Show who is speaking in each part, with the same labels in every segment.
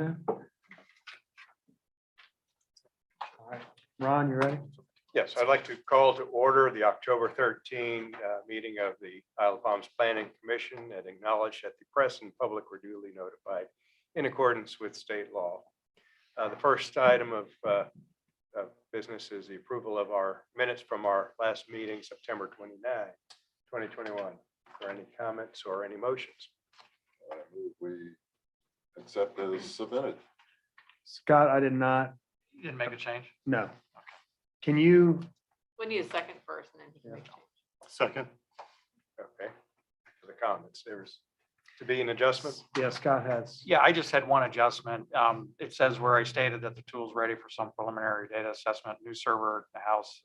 Speaker 1: Okay. All right. Ron, you ready?
Speaker 2: Yes, I'd like to call to order the October 13 meeting of the Isle of Palms Planning Commission and acknowledge that the press and public were duly notified in accordance with state law. The first item of business is the approval of our minutes from our last meeting, September 29, 2021. Are there any comments or any motions?
Speaker 3: I move we accept as submitted.
Speaker 1: Scott, I did not.
Speaker 4: You didn't make a change?
Speaker 1: No. Can you,
Speaker 5: We need a second first and then he can make a change.
Speaker 3: Second.
Speaker 2: Okay. For the comments, there's to be an adjustment.
Speaker 1: yeah, Scott has.
Speaker 4: Yeah, I just had one adjustment. It says where I stated that the tool is ready for some preliminary data assessment, new server, the house,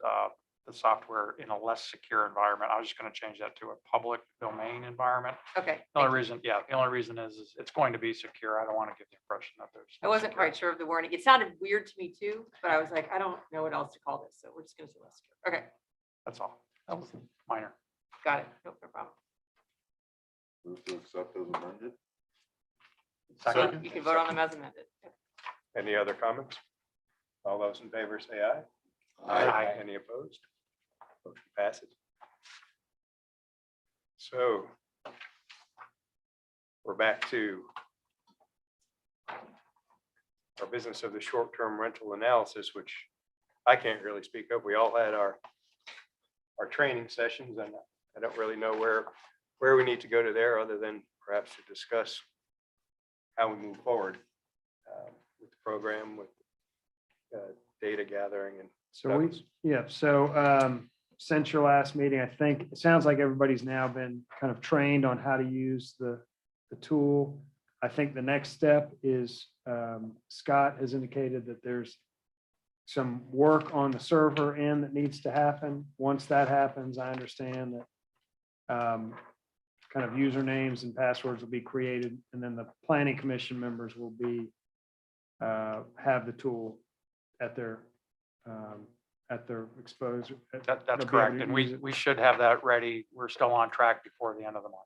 Speaker 4: the software in a less secure environment. I was just going to change that to a public domain environment.
Speaker 5: Okay.
Speaker 4: The
Speaker 5: thank
Speaker 4: only
Speaker 5: you.
Speaker 4: reason, yeah, the only reason is it's going to be secure. I don't want to give the impression that there's.
Speaker 5: I wasn't quite sure of the warning. It sounded weird to me too, but I was like, I don't know what else to call this. So we're just going to say less secure. Okay,
Speaker 4: That's all. That was minor.
Speaker 5: got it. No problem.
Speaker 3: Move to accept as amended.
Speaker 4: Second.
Speaker 5: You can vote on them as amended.
Speaker 2: Any other comments? All those in favor say aye.
Speaker 4: Aye.
Speaker 2: Any opposed? Motion passes. So we're back to our business of the short-term rental analysis, which I can't really speak of. We all had our training sessions, and I don't really know where we need to go to there other than perhaps to discuss how we move forward with the program, with data gathering and
Speaker 1: So we,
Speaker 2: others.
Speaker 1: yeah, so since your last meeting, I think it sounds like everybody's now been kind of trained on how to use the tool. I think the next step is Scott has indicated that there's some work on the server end that needs to happen. Once that happens, I understand that kind of usernames and passwords will be created, and then the planning commission members will be have the tool at their exposure.
Speaker 4: That's
Speaker 1: They'll be able
Speaker 4: correct.
Speaker 1: to
Speaker 4: And
Speaker 1: use it.
Speaker 4: we should have that ready. We're still on track before the end of the month.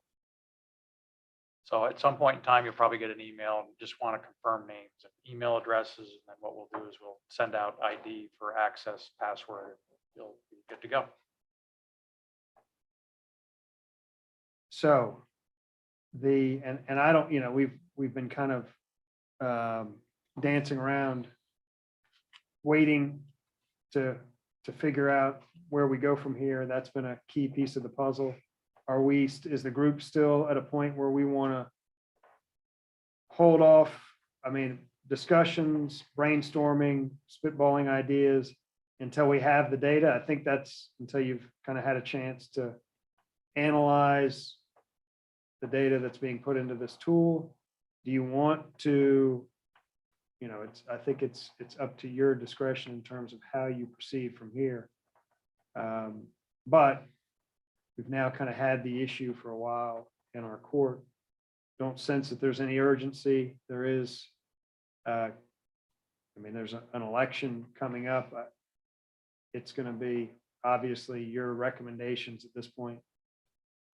Speaker 4: So at some point in time, you'll probably get an email and just want to confirm names and email addresses. And then what we'll do is we'll send out ID for access, password. You'll be good to go.
Speaker 1: So and I don't, we've been kind of dancing around, waiting to figure out where we go from here. That's been a key piece of the puzzle. Is the group still at a point where we want to hold off? I mean, discussions, brainstorming, spitballing ideas until we have the data. I think that's until you've kind of had a chance to analyze the data that's being put into this tool. Do you want to, I think it's up to your discretion in terms of how you proceed from here. But we've now kind of had the issue for a while in our court. Don't sense that there's any urgency. There is, there's an election coming up. It's going to be, obviously, your recommendations at this point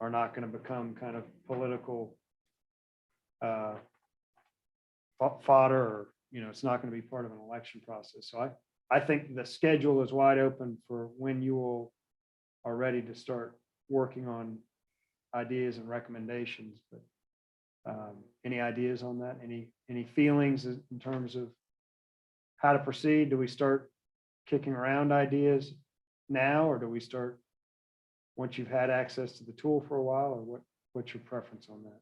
Speaker 1: are not going to become kind of political fodder, or, it's not going to be part of an election process. So I think the schedule is wide open for when you all are ready to start working on ideas and recommendations. But any ideas on that? Any feelings in terms of how to proceed? Do we start kicking around ideas now, or do we start once you've had access to the tool for a while, or what's your preference on that?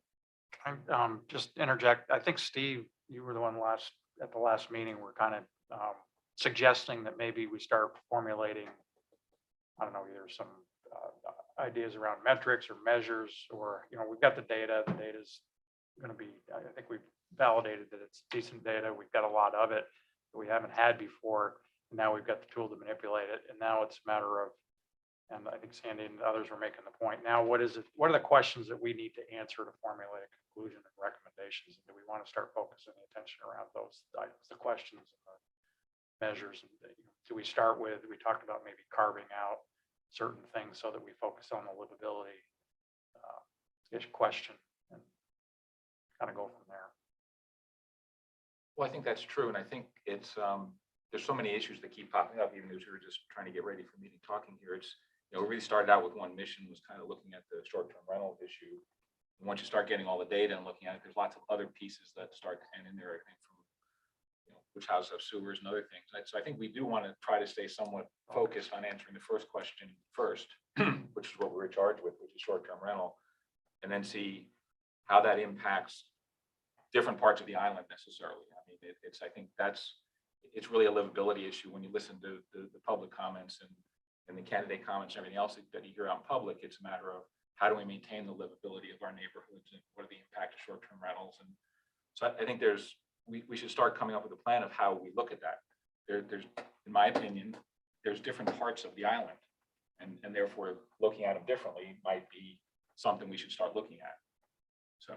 Speaker 4: I just interject. I think, Steve, you were the one at the last meeting, we're kind of suggesting that maybe we start formulating, I don't know, either some ideas around metrics or measures, or, we've got the data. The data's going to be, I think we've validated that it's decent data. We've got a lot of it that we haven't had before. And now we've got the tool to manipulate it. And now it's a matter of, and I think Sandy and others were making the point. Now, what are the questions that we need to answer to formulate a conclusion and recommendations? And do we want to start focusing the attention around those items, the questions and the measures? And do we start with, we talked about maybe carving out certain things so that we focus on the livability question and kind of go from there.
Speaker 6: Well, I think that's true, and I think it's, there's so many issues that keep popping up, even as we were just trying to get ready for meeting, talking here. It's, we really started out with one mission, was kind of looking at the short-term rental issue. And once you start getting all the data and looking at it, there's lots of other pieces that start to end in there, I think, from, which houses have sewers and other things. So I think we do want to try to stay somewhat focused on answering the first question first, which is what we were charged with, which is short-term rental, and then see how that impacts different parts of the island necessarily. I mean, I think it's really a livability issue when you listen to the public comments and the candidate comments and everything else that you hear out in public. It's a matter of how do we maintain the livability of our neighborhoods and what are the impact of short-term rentals. And so I think we should start coming up with a plan of how we look at that. There's, in my opinion, there's different parts of the island, and therefore looking at them differently might be something we should start looking at. So,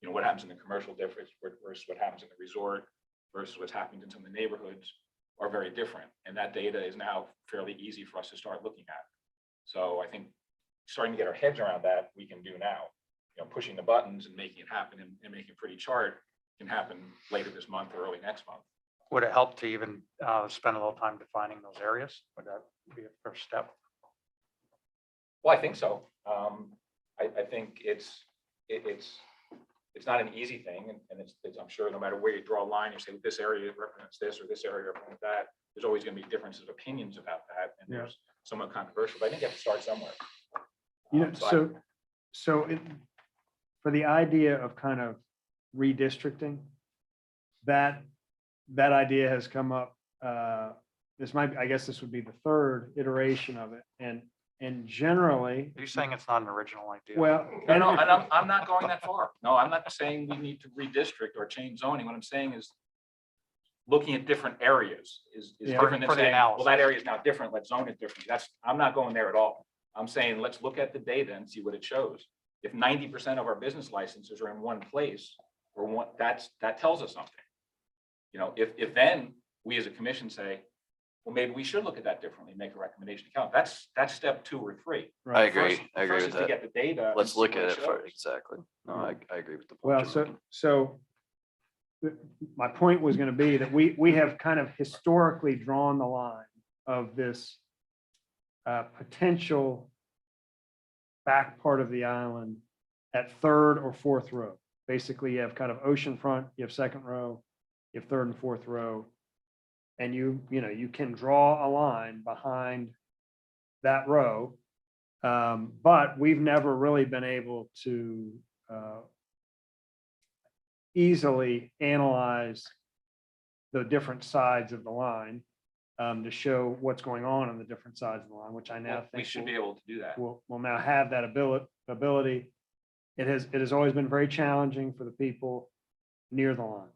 Speaker 6: what happens in the commercial district versus what happens in the resort versus what's happening in some of the neighborhoods are very different. And that data is now fairly easy for us to start looking at. So I think starting to get our heads around that, we can do now. Pushing the buttons and making it happen and making a pretty chart can happen later this month or early next month.
Speaker 4: Would it help to even spend a little time defining those areas? Would that be a first step?
Speaker 6: Well, I think so. I think it's not an easy thing, and it's I'm sure no matter where you draw a line, you say this area represents this or this area represents that. There's always going to be differences of opinions about that, and there's somewhat controversial. But I think you have to start somewhere.
Speaker 1: For the idea of kind of redistricting, that idea has come up. I guess this would be the third iteration of it, and generally,
Speaker 4: Are you saying it's not an original idea?
Speaker 1: well,
Speaker 6: And I'm not going that far. No, I'm not saying we need to redistrict or change zoning. What I'm saying is looking at different areas is
Speaker 1: Yeah.
Speaker 6: different than
Speaker 4: For the
Speaker 6: saying, well,
Speaker 4: analysis.
Speaker 6: that area is now different, let's zone it differently. I'm not going there at all. I'm saying, let's look at the data and see what it shows. If 90% of our business licenses are in one place, that tells us something. If then we as a commission say, well, maybe we should look at that differently, make a recommendation to count. That's step 2 or 3.
Speaker 1: right.
Speaker 7: I agree.
Speaker 6: First-
Speaker 7: I agree
Speaker 6: first
Speaker 7: with
Speaker 6: is to
Speaker 7: that.
Speaker 6: get the data. and
Speaker 7: Let's
Speaker 6: see
Speaker 7: look
Speaker 6: what
Speaker 7: at it
Speaker 6: shows.
Speaker 7: exactly. No, I agree with the point.
Speaker 1: Well,
Speaker 7: you're making.
Speaker 1: so my point was going to be that we have kind of historically drawn the line of this potential back part of the island at third or fourth row. Basically, you have kind of oceanfront, you have second row, you have third and fourth row. And you can draw a line behind that row. But we've never really been able to easily analyze the different sides of the line to show what's going on the different sides of the line, which I now
Speaker 6: Well,
Speaker 1: think
Speaker 6: we should be able to do that.
Speaker 1: we'll now have that ability. It has always been very challenging for the people near the line,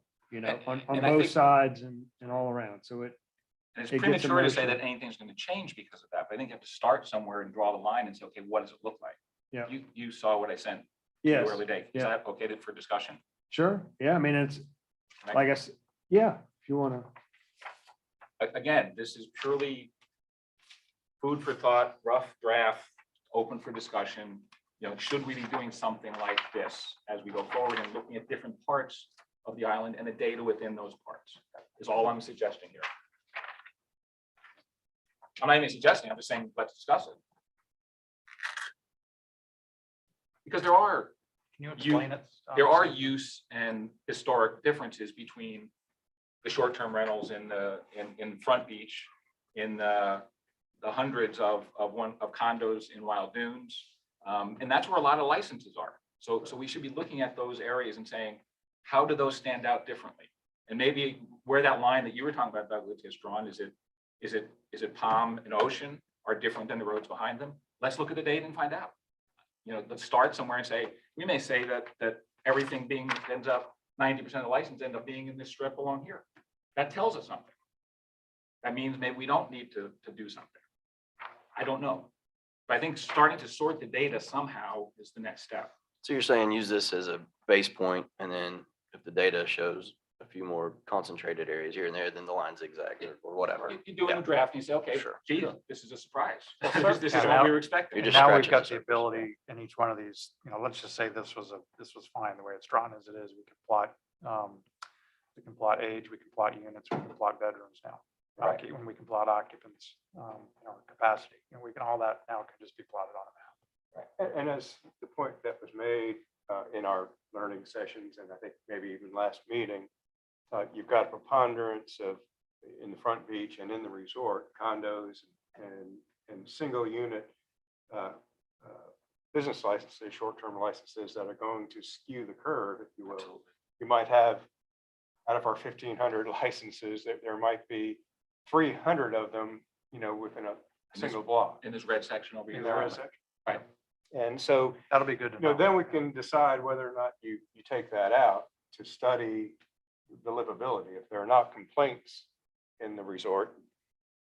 Speaker 1: on
Speaker 6: and I
Speaker 1: both
Speaker 6: think-
Speaker 1: sides and all around. So
Speaker 6: And it's
Speaker 1: it gets
Speaker 6: premature to say
Speaker 1: emotional.
Speaker 6: that anything's going to change because of that. But I think you have to start somewhere and draw the line and say, okay, what does it look like?
Speaker 1: Yeah.
Speaker 6: You saw what I sent you
Speaker 1: yes,
Speaker 6: early day. Is
Speaker 1: yeah.
Speaker 6: that okay for discussion?
Speaker 1: sure. Yeah. I mean, it's
Speaker 6: Right?
Speaker 1: like I said, yeah, if you want to.
Speaker 6: Again, this is purely food for thought, rough draft, open for discussion. Should we be doing something like this as we go forward and looking at different parts of the island and the data within those parts is all I'm suggesting here. I'm not even suggesting, I'm just saying, let's discuss it. Because there are
Speaker 4: Can you explain it?
Speaker 6: there are use and historic differences between the short-term rentals in Front Beach, in the hundreds of condos in Wild Dunes. And that's where a lot of licenses are. So we should be looking at those areas and saying, how do those stand out differently? And maybe where that line that you were talking about, Douglas, is drawn, is it Palm and Ocean are different than the roads behind them? Let's look at the data and find out. Let's start somewhere and say, we may say that everything ends up 90% of the license end up being in this strip along here. That tells us something. That means maybe we don't need to do something. I don't know. But I think starting to sort the data somehow is the next step.
Speaker 7: So you're saying use this as a base point, and then if the data shows a few more concentrated areas here and there, then the line zigzag or whatever.
Speaker 6: You do it in a
Speaker 7: Yeah.
Speaker 6: draft and you say, okay,
Speaker 7: Sure.
Speaker 6: geez, this is a surprise.
Speaker 4: Sure.
Speaker 6: This is
Speaker 4: Yeah,
Speaker 6: what
Speaker 4: now-
Speaker 6: we were expecting.
Speaker 7: You're
Speaker 4: And
Speaker 7: just
Speaker 4: now we've
Speaker 7: scratching
Speaker 4: got
Speaker 7: the
Speaker 4: the
Speaker 7: surface.
Speaker 4: ability in each one of these, let's just say this was fine, the way it's drawn as it is, we could plot We can plot age, we can plot units, we can plot bedrooms now.
Speaker 2: Right.
Speaker 4: When we can plot occupants, capacity, we can, all that now can just be plotted on a map.
Speaker 2: Right. And as the point that was made in our learning sessions, and I think maybe even last meeting, you've got a preponderance of, in the Front Beach and in the resort, condos and single unit business licenses, short-term licenses that are going to skew the curve, if you will.
Speaker 6: Absolutely.
Speaker 2: You might have, out of our 1,500 licenses, there might be 300 of them, within a single block.
Speaker 6: In this red section over
Speaker 2: In
Speaker 6: here.
Speaker 2: there is it.
Speaker 6: Right.
Speaker 2: And so,
Speaker 4: That'll be good to know.
Speaker 2: then we can decide whether or not you take that out to study the livability. If there are not complaints in the resort,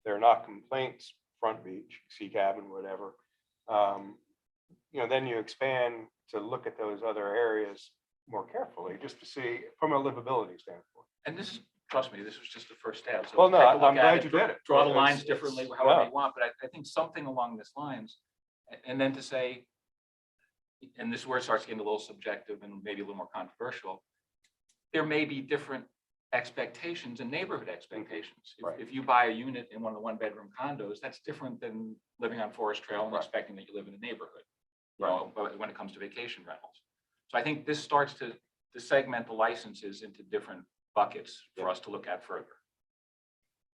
Speaker 2: there are not complaints, Front Beach, Sea Cabin, whatever, then you expand to look at those other areas more carefully, just to see from a livability standpoint.
Speaker 6: And this, trust me, this was just the first step. So
Speaker 2: Well, no,
Speaker 6: take a look
Speaker 2: I'm
Speaker 6: at
Speaker 2: glad
Speaker 6: it,
Speaker 2: you did it.
Speaker 6: Draw the
Speaker 2: It's-
Speaker 6: lines
Speaker 2: it's-
Speaker 6: differently, however
Speaker 2: no.
Speaker 6: you want, but I think something along this lines. And then to say, and this is where it starts getting a little subjective and maybe a little more controversial, there may be different expectations and neighborhood expectations.
Speaker 2: Right.
Speaker 6: If you buy a unit in one of the one-bedroom condos, that's different than living on Forest Trail and
Speaker 2: Right.
Speaker 6: expecting that you live in a neighborhood,
Speaker 2: Right.
Speaker 6: but when it comes to vacation rentals. So I think this starts to segment the licenses into different buckets for us to look at further.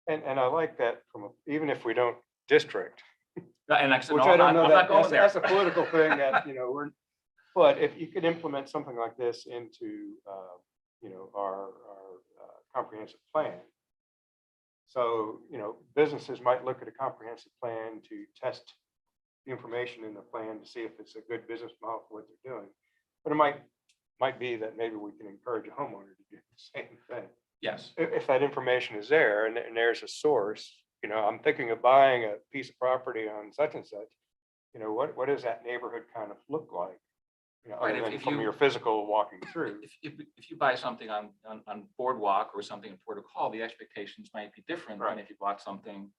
Speaker 2: And I like that even if we don't district,
Speaker 6: And like I said,
Speaker 2: which
Speaker 6: no,
Speaker 2: I
Speaker 6: I'm
Speaker 2: don't know
Speaker 6: not
Speaker 2: that,
Speaker 6: going there.
Speaker 2: that's a political thing that, but if you could implement something like this into, our comprehensive plan. So, businesses might look at a comprehensive plan to test the information in the plan to see if it's a good business model for what they're doing. But it might be that maybe we can encourage a homeowner to do the same thing.
Speaker 6: Yes.
Speaker 2: If that information is there and there's a source, I'm thinking of buying a piece of property on such and such, what does that neighborhood kind of look like?
Speaker 6: Right,
Speaker 2: Other than
Speaker 6: if
Speaker 2: from
Speaker 6: you-
Speaker 2: your physical walking through.
Speaker 6: If you buy something on Boardwalk or something in Port of Call, the expectations might be different than
Speaker 2: Right.
Speaker 6: if you bought something,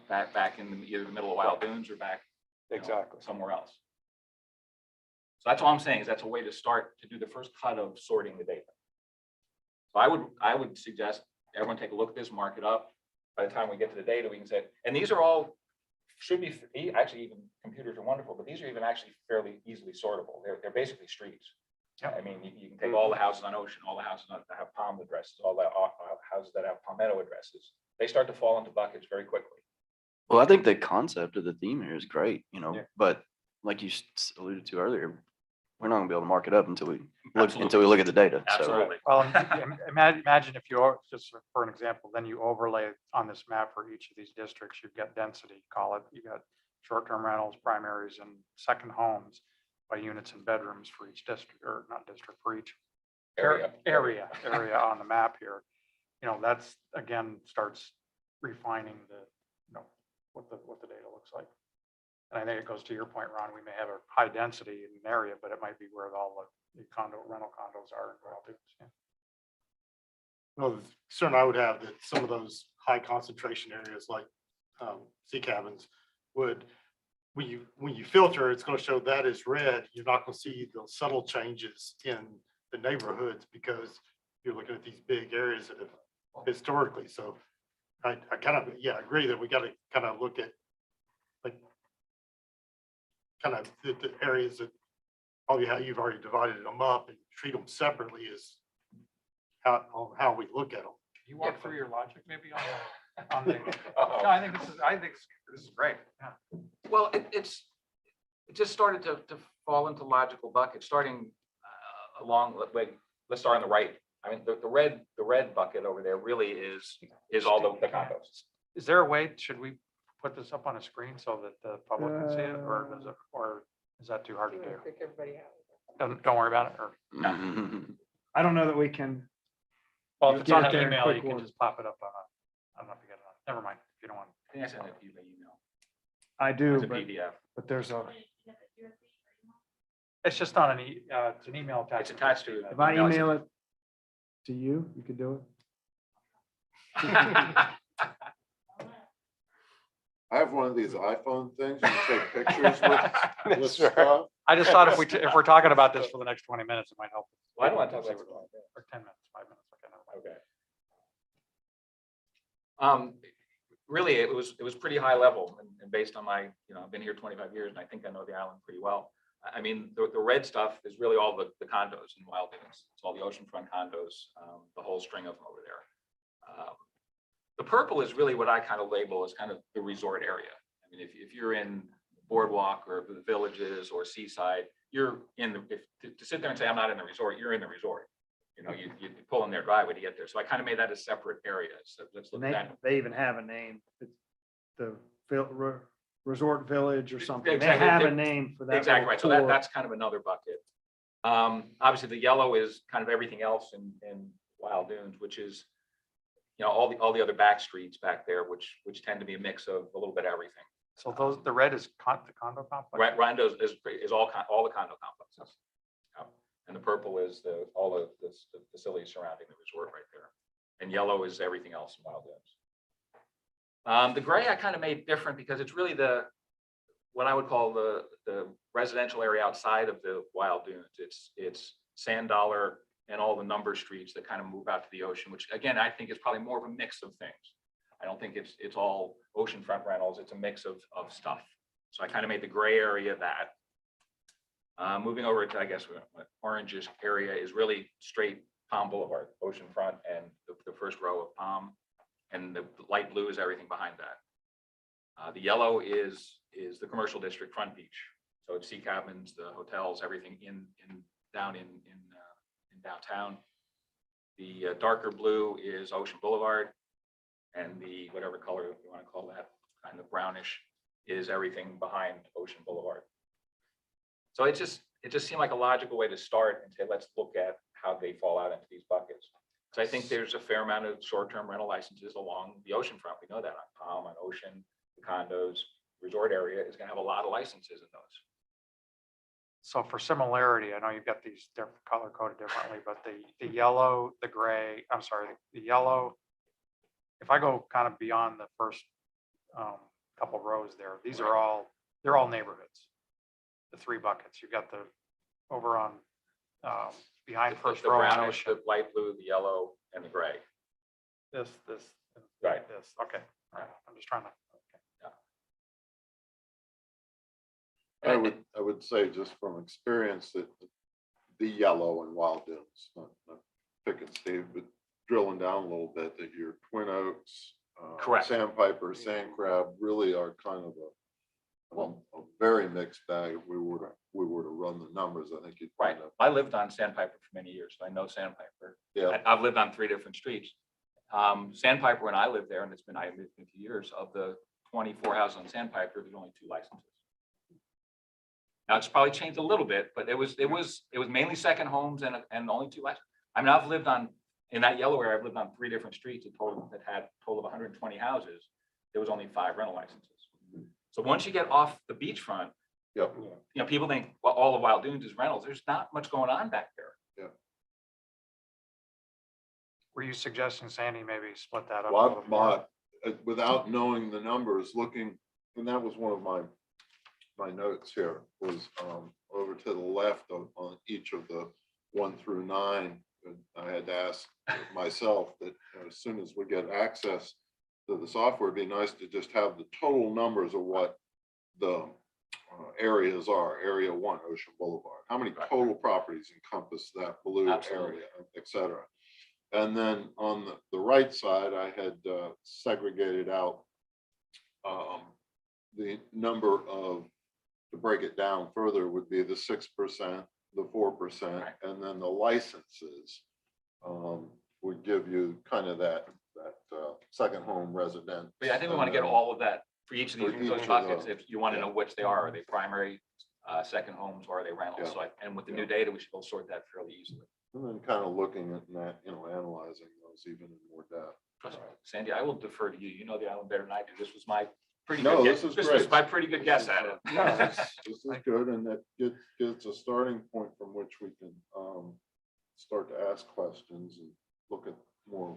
Speaker 6: back in either the middle of Wild Dunes or back
Speaker 2: Exactly.
Speaker 6: somewhere else. So that's all I'm saying, is that's a way to start to do the first cut of sorting the data. So I would suggest everyone take a look at this, mark it up. By the time we get to the data, we can say, and these are all, should be, actually, even computers are wonderful, but these are even actually fairly easily sortable. They're basically streets.
Speaker 4: Yeah.
Speaker 6: I mean, you can take all the houses on Ocean, all the houses that have Palm addresses, all the houses that have Palmetto addresses. They start to fall into buckets very quickly.
Speaker 7: Well, I think the concept of the theme here is great,
Speaker 2: Yeah.
Speaker 7: but like you alluded to earlier, we're not gonna be able to mark it up until we
Speaker 6: Absolutely.
Speaker 7: look at the data. So
Speaker 6: Absolutely.
Speaker 4: Well, imagine if you, just for an example, then you overlay on this map for each of these districts, you've got density, call it, you got short-term rentals, primaries and second homes by units and bedrooms for each district, or not district, for each area on the map here. That's, again, starts refining what the data looks like. And I think it goes to your point, Ron, we may have a high density in an area, but it might be where all the rental condos are.
Speaker 8: Well, the concern I would have that some of those high concentration areas like sea cabins would, when you filter, it's going to show that is red. You're not going to see the subtle changes in the neighborhoods because you're looking at these big areas that have historically. So I kind of, agree that we got to kind of look at like kind of the areas that probably how you've already divided them up and treat them separately is how we look at them.
Speaker 4: Can you walk through your logic maybe on the, no, I think this is great. Yeah.
Speaker 6: Well, it just started to fall into logical buckets, starting along, let's start on the right. I mean, the red bucket over there really is all the condos.
Speaker 4: Is there a way, should we put this up on a screen so that the public can see it, or is that too hard to do?
Speaker 5: Freak everybody out.
Speaker 4: Don't worry about it, or,
Speaker 1: I don't know that we can,
Speaker 4: well, if it's
Speaker 1: Get
Speaker 4: on
Speaker 1: it
Speaker 4: an
Speaker 1: there in
Speaker 4: email,
Speaker 1: quick
Speaker 4: you can
Speaker 1: order.
Speaker 4: just pop it up on I don't know if you get it on, never mind, if you don't want.
Speaker 6: I think I sent it to you by email.
Speaker 1: I do,
Speaker 6: It's a
Speaker 1: but,
Speaker 6: PDF.
Speaker 1: but there's a,
Speaker 4: It's just on it's an email
Speaker 6: It's
Speaker 4: attachment.
Speaker 6: attached to.
Speaker 1: if I email it to you, you could do it.
Speaker 3: I have one of these iPhone things, you take pictures with
Speaker 2: That's right.
Speaker 3: stuff.
Speaker 4: I just thought if we're talking about this for the next 20 minutes, it might help.
Speaker 6: Well, I don't want to talk about it.
Speaker 4: Or 10 minutes, 5 minutes. Okay, never mind.
Speaker 6: Okay. Really, it was pretty high level and based on my, I've been here 25 years and I think I know the island pretty well. I mean, the red stuff is really all the condos in Wild Dunes. It's all the oceanfront condos, the whole string of them over there. The purple is really what I kind of label as kind of the resort area. I mean, if you're in Boardwalk or the Villages or Seaside, you're in to sit there and say, I'm not in the resort, you're in the resort. You pull in their driveway to get there. So I kind of made that a separate area. So let's look
Speaker 1: And
Speaker 6: at that.
Speaker 1: they even have a name. It's the Resort Village or something. They
Speaker 6: Exactly.
Speaker 1: have a name for that.
Speaker 6: Exactly
Speaker 1: little
Speaker 6: right. So
Speaker 1: core.
Speaker 6: that's kind of another bucket. Obviously, the yellow is kind of everything else in Wild Dunes, which is, all the other back streets back there, which tend to be a mix of a little bit of everything.
Speaker 4: So the red is the condo complex?
Speaker 6: Randos is all the condo complexes. Yeah. And the purple is all the facilities surrounding the resort right there. And yellow is everything else in Wild Dunes. The gray I kind of made different because it's really what I would call the residential area outside of the Wild Dunes. It's Sand Dollar and all the number streets that kind of move out to the ocean, which again, I think is probably more of a mix of things. I don't think it's all oceanfront rentals. It's a mix of stuff. So I kind of made the gray area that. Moving over to, I guess, what orangish area is really straight Palm Boulevard, oceanfront, and the first row of Palm. And the light blue is everything behind that. The yellow is the commercial district front beach. So it's sea cabins, the hotels, everything down in downtown. The darker blue is Ocean Boulevard, and the whatever color you want to call that, kind of brownish, is everything behind Ocean Boulevard. So it just seemed like a logical way to start and say, let's look at how they fall out into these buckets. So I think there's a fair amount of short-term rental licenses along the oceanfront. We know that on Palm, on Ocean, the condos, resort area is going to have a lot of licenses in those.
Speaker 4: So for similarity, I know you've got these different color coded differently, but the yellow, the gray, I'm sorry, the yellow, if I go kind of beyond the first couple rows there, they're all neighborhoods. The three buckets, you've got the over on behind first
Speaker 6: The
Speaker 4: row on
Speaker 6: brownish,
Speaker 4: Ocean.
Speaker 6: the light blue, the yellow, and the gray.
Speaker 4: This,
Speaker 6: Right.
Speaker 4: this, okay, all right, I'm just trying to,
Speaker 3: I would say just from experience that the yellow and Wild Dunes, not picking Steve, but drilling down a little bit, that your Twin Oaks,
Speaker 6: Correct.
Speaker 3: Sandpiper, Sand Crab really are kind of a very mixed bag. If we were to run the numbers, I think you'd
Speaker 6: Right.
Speaker 3: find out.
Speaker 6: I lived on Sandpiper for many years, so I know Sandpiper.
Speaker 3: Yeah,
Speaker 6: I've lived on 3 different streets. Sandpiper, when I lived there, and I lived 50 years, of the 24 houses on Sandpiper, there's only 2 licenses. Now it's probably changed a little bit, but it was mainly second homes and only 2 licenses. I mean, I've lived in that yellow area, I've lived on 3 different streets that had a total of 120 houses. There was only 5 rental licenses. So once you get off the beachfront,
Speaker 3: yep.
Speaker 6: people think, well, all of Wild Dunes is rentals. There's not much going on back there.
Speaker 4: were you suggesting, Sandy, maybe split that up a
Speaker 3: Well,
Speaker 4: little more?
Speaker 3: without knowing the numbers, looking, and that was one of my notes here, was over to the left on each of the 1 through 9. I had to ask myself that as soon as we get access to the software, it'd be nice to just have the total numbers of what the areas are. Area 1, Ocean Boulevard. How many total properties encompass that blue
Speaker 6: Absolutely.
Speaker 3: area, et cetera. And then on the right side, I had segregated out the number of, to break it down further, would be the 6%, the 4%, and then the licenses would give you kind of that second home resident.
Speaker 6: But yeah, I think we want to get all of that for each of
Speaker 3: For
Speaker 6: these
Speaker 3: each
Speaker 6: those
Speaker 3: of
Speaker 6: buckets.
Speaker 3: those.
Speaker 6: If you want to know which they are they primary, second homes, or are they rentals?
Speaker 3: Yeah.
Speaker 6: So and with the new data, we should be able to sort that fairly easily.
Speaker 3: And then kind of looking at that, analyzing those even in more depth.
Speaker 6: Trust me, Sandy, I will defer to you. You know the island better than I do. This was my pretty
Speaker 3: No,
Speaker 6: good
Speaker 3: this
Speaker 6: guess.
Speaker 3: is
Speaker 6: This
Speaker 3: great.
Speaker 6: was my pretty good guess at it.
Speaker 3: No, this is good, and that gets a starting point from which we can start to ask questions and look at more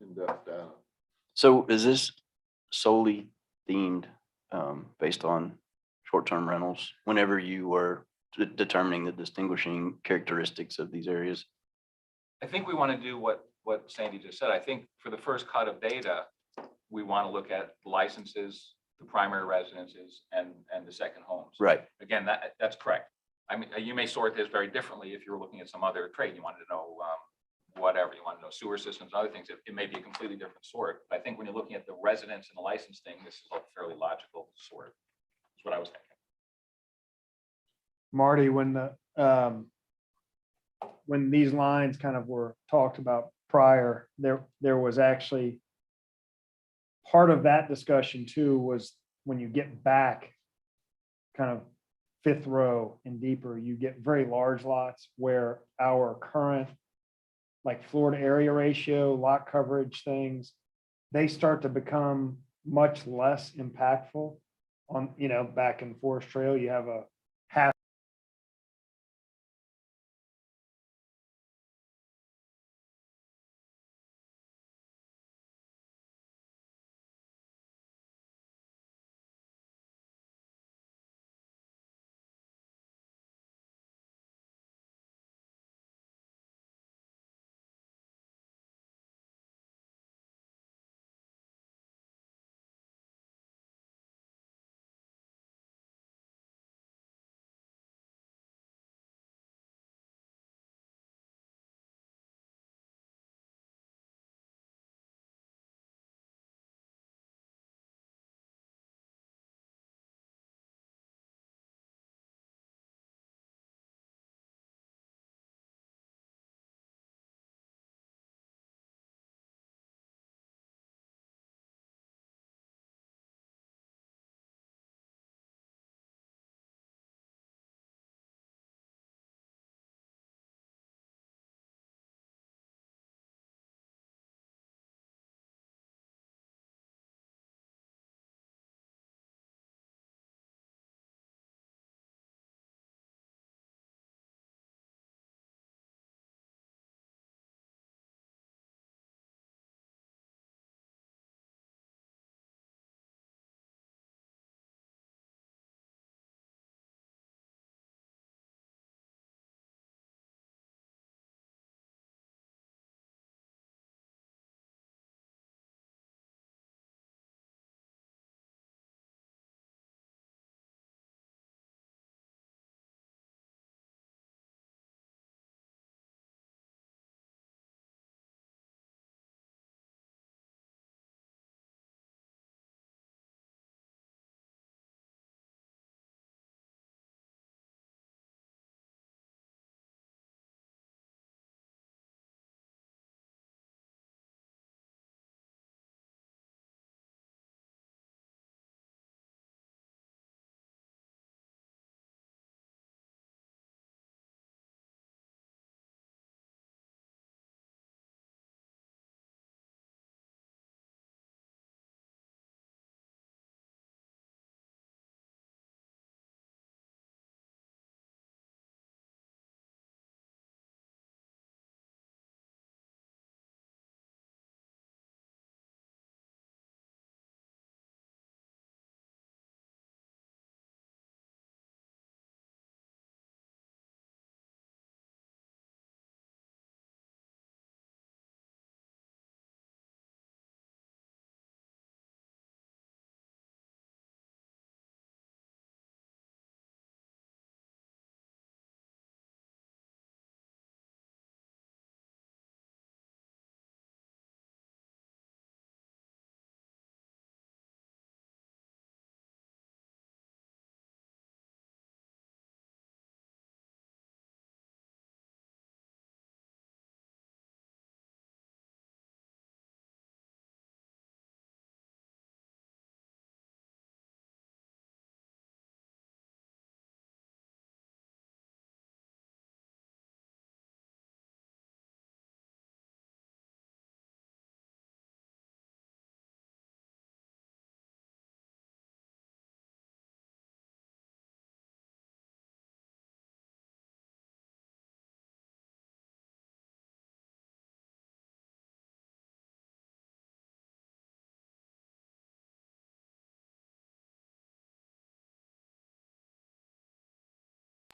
Speaker 3: in-depth data.
Speaker 7: So is this solely themed based on short-term rentals whenever you were determining the distinguishing characteristics of these areas?
Speaker 6: I think we want to do what what Sandy just said. I think for the first cut of data, we want to look at licenses, the primary residences, and the second homes.
Speaker 7: Right.
Speaker 6: Again, that's correct. I mean, you may sort this very differently if you were looking at some other trade. You wanted to know whatever, you want to know sewer systems, other things. It may be a completely different sort. But I think when you're looking at the residence and the license thing, this is a fairly logical sort. That's what I was thinking.
Speaker 1: Marty, when these lines kind of were talked about prior, there was actually part of that discussion too, was when you get back kind of fifth row and deeper, you get very large lots where our current like floor to area ratio, lot coverage things, they start to become much less impactful on, back in Forest Trail, you have a half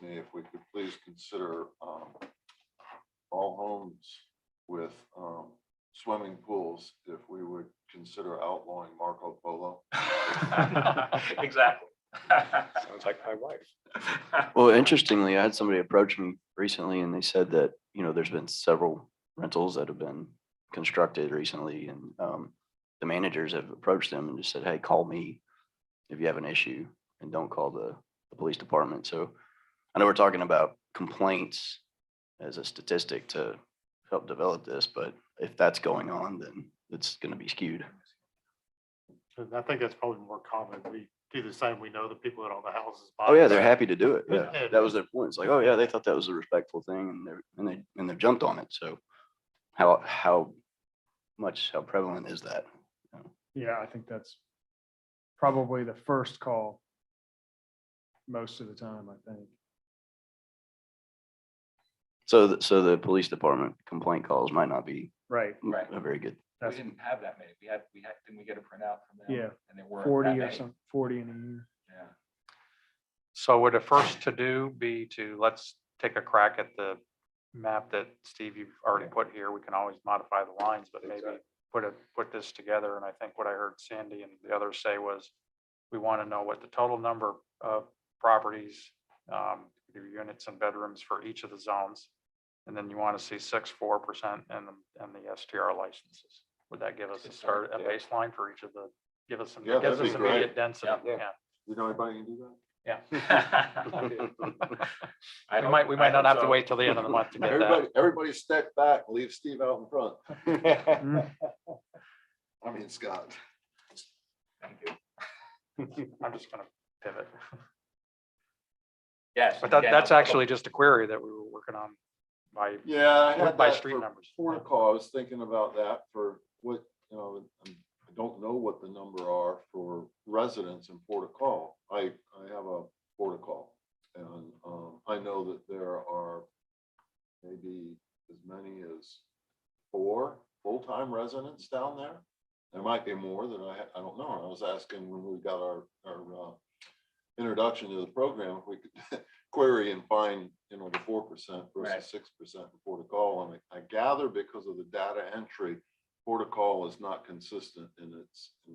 Speaker 3: If we could please consider all homes with swimming pools, if we would consider outlawing Marco Polo.
Speaker 6: Exactly.
Speaker 2: Sounds like my wife.
Speaker 7: Well, interestingly, I had somebody approach me recently and they said that, there's been several rentals that have been constructed recently and the managers have approached them and just said, hey, call me if you have an issue and don't call the police department. So I know we're talking about complaints as a statistic to help develop this, but if that's going on, then it's going to be skewed.
Speaker 8: And I think that's probably more common. We do the same. We know the people that own the houses.
Speaker 7: Oh yeah, they're
Speaker 8: buying.
Speaker 7: happy to do it. Yeah,
Speaker 8: Yeah.
Speaker 7: that was their point. It's like, oh yeah, they thought that was a respectful thing, and they've jumped on it. So how prevalent is that?
Speaker 1: Yeah, I think that's probably the first call most of the time, I think.
Speaker 7: So the police department complaint calls might not be
Speaker 1: Right.
Speaker 6: Right.
Speaker 7: a very good.
Speaker 6: We
Speaker 1: That's
Speaker 6: didn't have that many. Didn't we get a printout from them?
Speaker 1: Yeah,
Speaker 6: And there weren't
Speaker 1: 40
Speaker 6: that
Speaker 1: or
Speaker 6: many.
Speaker 1: some 40 in a year.
Speaker 6: Yeah.
Speaker 4: So would a first to do be to, let's take a crack at the map that Steve, you've already put here. We can always modify the lines, but maybe put this together. And I think what I heard Sandy and the others say was, we want to know what the total number of properties, your units and bedrooms for each of the zones. And then you want to see 4% and the STR licenses. Would that give us a start, a
Speaker 2: Yeah.
Speaker 4: baseline for each of the, give us some,
Speaker 3: Yeah,
Speaker 4: gives
Speaker 3: that'd
Speaker 4: us
Speaker 3: be great.
Speaker 4: immediate density?
Speaker 6: Yeah.
Speaker 4: Yeah.
Speaker 3: You know anybody can do that?
Speaker 6: I
Speaker 4: We
Speaker 6: hope-
Speaker 4: might
Speaker 6: I
Speaker 4: not
Speaker 6: hope
Speaker 4: have to
Speaker 6: so.
Speaker 4: wait till the end of the month to get that.
Speaker 3: Everybody step back, leave Steve out in front.
Speaker 1: Mm.
Speaker 3: I mean, Scott.
Speaker 6: Thank you.
Speaker 4: I'm just gonna pivot.
Speaker 6: Yes.
Speaker 4: But
Speaker 6: again,
Speaker 4: that's
Speaker 6: I'll-
Speaker 4: actually just a query that we were working on by,
Speaker 3: Yeah, I had
Speaker 4: by
Speaker 3: that
Speaker 4: street
Speaker 3: for
Speaker 4: numbers.
Speaker 3: protocol. I was thinking about that for what, I don't know what the number are for residents in protocol. I have a protocol. And I know that there are maybe as many as 4 full-time residents down there. There might be more than I don't know. I was asking when we got our introduction to the program, if we could query and find, the 4%
Speaker 6: Right.
Speaker 3: versus 6% in protocol. And I gather because of the data entry, protocol is not consistent in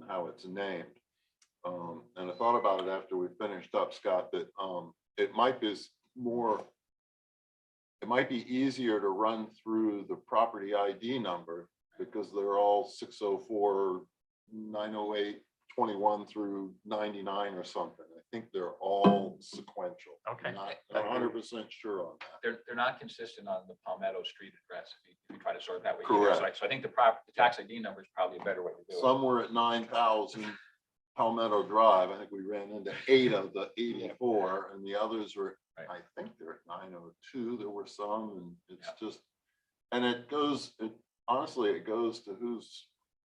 Speaker 3: how it's named. And I thought about it after we finished up, Scott, that it might be easier to run through the property ID number because they're all 604, 908, 21 through 99 or something. I think they're all sequential.
Speaker 4: Okay.
Speaker 3: Not 100% sure on that.
Speaker 6: They're not consistent on the Palmetto Street address if you try to sort it that way.
Speaker 3: Correct.
Speaker 6: So I think the tax ID number is probably a better way to do it.
Speaker 3: Some were at 9,000 Palmetto Drive. I think we ran into 8 of the 84 and the others were,
Speaker 6: Right.
Speaker 3: I think they're at 902. There were some and it's just, and it goes to who's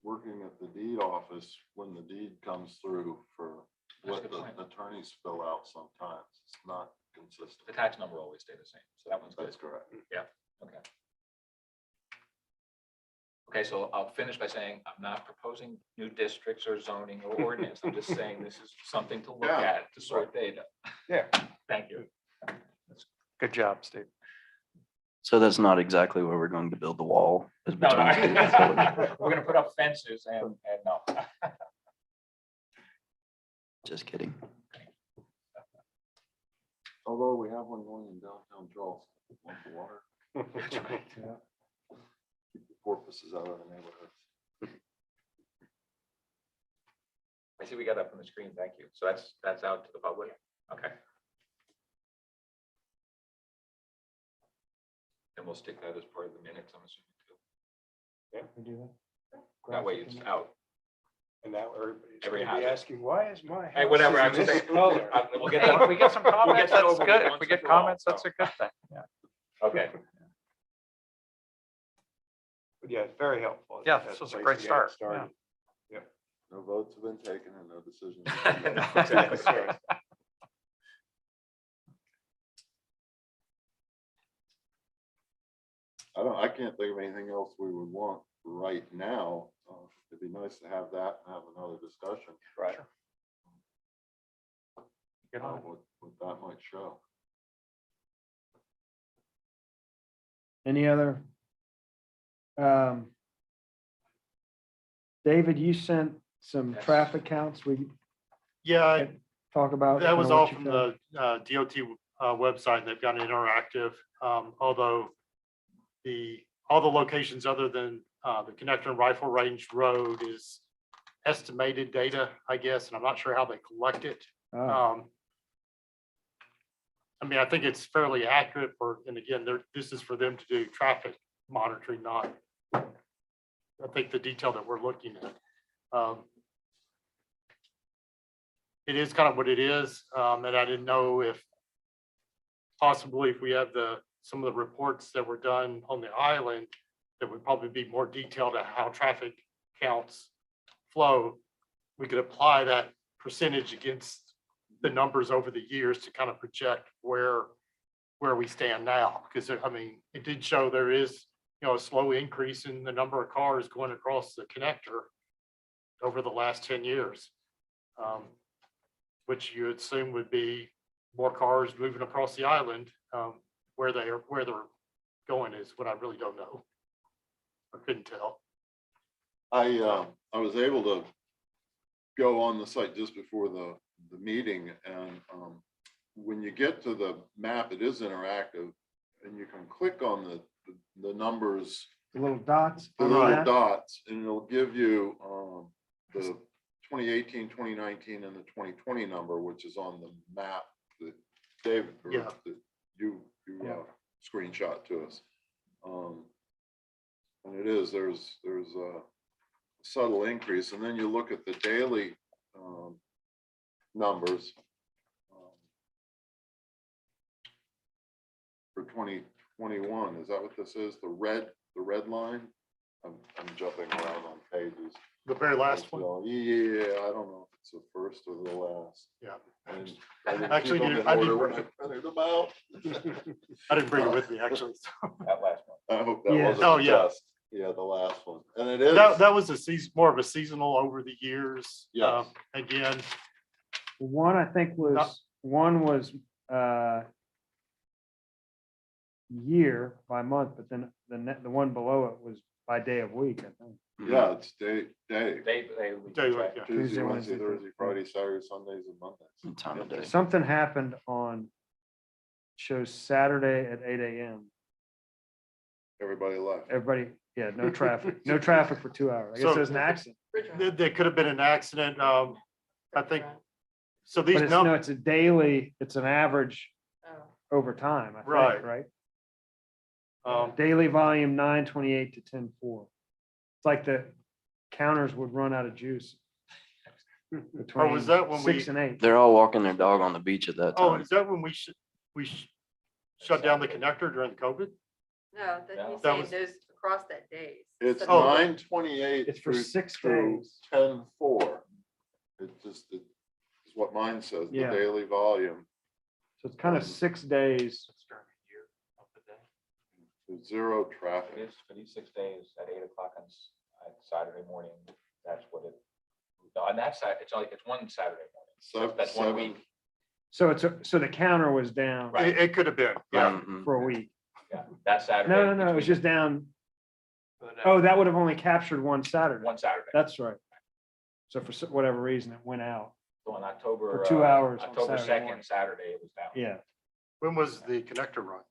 Speaker 3: working at the deed office when the deed comes through for
Speaker 6: That's a
Speaker 3: what
Speaker 6: good
Speaker 3: the
Speaker 6: point.
Speaker 3: attorneys fill out sometimes. It's not consistent.
Speaker 6: The tax number always stay the same. So that one's good.
Speaker 3: That's correct.
Speaker 6: Okay. Okay, so I'll finish by saying I'm not proposing new districts or zoning or ordinance. I'm just saying this is something to look
Speaker 3: Yeah.
Speaker 6: at to sort data.
Speaker 2: Yeah.
Speaker 6: Thank you.
Speaker 4: Good job, Steve.
Speaker 7: So that's not exactly where we're going to build the wall. is
Speaker 6: No,
Speaker 7: between
Speaker 6: no.
Speaker 7: two facilities.
Speaker 6: We're gonna put up fences and no.
Speaker 7: Just kidding.
Speaker 3: Although we have one going in downtown Charleston, want the water.
Speaker 1: Yeah.
Speaker 3: Keep the porpoises out of the neighborhood.
Speaker 6: I see we got that from the screen. Thank you. So that's out to the public. Okay. And we'll stick that as part of the minutes, I'm assuming too.
Speaker 1: We do that.
Speaker 6: That way it's out.
Speaker 2: And now everybody's
Speaker 6: Every
Speaker 2: gonna be
Speaker 6: house.
Speaker 2: asking, why is my house?
Speaker 6: Hey, whatever,
Speaker 2: in
Speaker 6: I'm just
Speaker 2: this
Speaker 6: saying.
Speaker 2: color?"
Speaker 6: We'll get
Speaker 4: Hey,
Speaker 6: that.
Speaker 4: if we get some
Speaker 6: We'll get
Speaker 4: comments,
Speaker 6: that
Speaker 4: that's
Speaker 6: over
Speaker 4: good.
Speaker 6: with
Speaker 4: If we
Speaker 6: once
Speaker 4: get
Speaker 6: and for all,
Speaker 4: comments, that's
Speaker 6: so.
Speaker 4: a good thing. Yeah.
Speaker 6: Okay.
Speaker 2: But yeah, it's very helpful.
Speaker 4: Yeah,
Speaker 2: That's
Speaker 4: this was a
Speaker 2: place
Speaker 4: great
Speaker 2: to get it
Speaker 4: start.
Speaker 2: started.
Speaker 3: No votes have been taken and no decisions.
Speaker 6: Exactly.
Speaker 3: I can't think of anything else we would want right now. It'd be nice to have that and have another discussion.
Speaker 2: Right.
Speaker 4: Get on it.
Speaker 3: What that might show.
Speaker 1: Any other David, you sent some
Speaker 6: Yes.
Speaker 1: traffic counts we
Speaker 8: Yeah,
Speaker 1: could talk about.
Speaker 8: that was
Speaker 1: kinda what
Speaker 8: all
Speaker 1: you
Speaker 8: from
Speaker 1: found.
Speaker 8: the DOT website. They've got an interactive, although all the locations other than the connector and Rifle Range Road is estimated data, I guess, and I'm not sure how they collect it.
Speaker 1: Oh,
Speaker 8: I mean, I think it's fairly accurate and again, this is for them to do traffic monitoring, not, I think, the detail that we're looking at. It is kind of what it is, and I didn't know if possibly if we have some of the reports that were done on the island, that would probably be more detailed to how traffic counts flow. We could apply that percentage against the numbers over the years to kind of project where we stand now. Because I mean, it did show there is, a slow increase in the number of cars going across the connector over the last 10 years. Which you assume would be more cars moving across the island. Where they're going is what I really don't know. I couldn't tell.
Speaker 3: I was able to go on the site just before the meeting, and when you get to the map, it is interactive, and you can click on the numbers,
Speaker 1: the little dots.
Speaker 3: the
Speaker 1: on the
Speaker 3: little
Speaker 1: map.
Speaker 3: dots, and it'll give you the 2018, 2019, and the 2020 number, which is on the map that David, or
Speaker 8: Yeah.
Speaker 3: that you
Speaker 1: Yeah.
Speaker 3: screenshot to us. And it is, there's a subtle increase, and then you look at the daily numbers for 2021. Is that what this is? The red line? I'm jumping around on pages.
Speaker 8: The very last one.
Speaker 3: So, yeah, I don't know if it's the first or the last.
Speaker 8: Yeah.
Speaker 3: And I didn't
Speaker 8: Actually,
Speaker 3: keep them
Speaker 8: dude,
Speaker 3: in
Speaker 8: I didn't
Speaker 3: order when
Speaker 8: bring
Speaker 3: I printed them out.
Speaker 8: I didn't bring it with me, actually.
Speaker 6: That last one.
Speaker 3: I hope that
Speaker 1: Yeah.
Speaker 3: wasn't
Speaker 8: Oh,
Speaker 3: the
Speaker 8: yeah.
Speaker 3: test. Yeah, the last one. And it is.
Speaker 8: That was more of a seasonal over the years.
Speaker 3: Yes.
Speaker 8: Again,
Speaker 1: One, I think one was year by month, but then the one below it was by day of week, I think.
Speaker 3: Yeah, it's day,
Speaker 6: They
Speaker 8: Day, like, yeah.
Speaker 3: Tuesday,
Speaker 1: Tuesday,
Speaker 3: Wednesday,
Speaker 1: Wednesday,
Speaker 3: Thursday,
Speaker 1: Thursday.
Speaker 3: Friday, Saturday, Sundays, and Mondays.
Speaker 7: And time of day.
Speaker 1: Something happened shows Saturday at 8 AM.
Speaker 3: Everybody left.
Speaker 1: Everybody, yeah, no traffic, no traffic for 2 hours. I guess
Speaker 8: So-
Speaker 1: there's an accident.
Speaker 8: there could have been an accident. I think, so these
Speaker 1: But it's, no,
Speaker 8: numbers,
Speaker 1: it's a daily, it's an average
Speaker 5: Oh.
Speaker 1: over time, I
Speaker 8: Right.
Speaker 1: think, right?
Speaker 8: um,
Speaker 1: Daily volume 9/28 to 10/4. It's like the counters would run out of juice. Between
Speaker 8: was that when
Speaker 1: 6 and 8.
Speaker 7: They're all walking their dog on the beach at that
Speaker 8: oh,
Speaker 7: time.
Speaker 8: is that when we shut down the connector during COVID?
Speaker 5: No, that he's
Speaker 8: That
Speaker 5: saying
Speaker 8: was-
Speaker 5: those across that days.
Speaker 3: It's
Speaker 8: Oh.
Speaker 3: 9/28.
Speaker 1: It's for
Speaker 3: through
Speaker 1: 6
Speaker 3: through
Speaker 1: days.
Speaker 3: 10/4. It's what mine says, the
Speaker 1: Yeah.
Speaker 3: daily volume,
Speaker 1: So it's kind of 6 days.
Speaker 6: It's during the year of the day.
Speaker 3: there's zero
Speaker 6: It
Speaker 3: traffic.
Speaker 6: is for these 6 days at 8 o'clock on Saturday morning. That's what it, no, on that side, it's one Saturday morning. That's 1 week.
Speaker 1: So so the counter was down
Speaker 6: Right.
Speaker 8: It could have been, yeah.
Speaker 7: Mhm.
Speaker 1: for a week.
Speaker 6: Yeah, that Saturday.
Speaker 1: No, it was
Speaker 6: between
Speaker 1: just down.
Speaker 6: the-
Speaker 1: Oh, that would have only captured one Saturday.
Speaker 6: One Saturday.
Speaker 1: That's right. So for whatever reason, it went out.
Speaker 6: So on October.
Speaker 1: For 2 hours on
Speaker 6: October
Speaker 1: Saturday morning.
Speaker 6: 2nd, Saturday, it was down.
Speaker 1: Yeah.
Speaker 8: When was the connector run?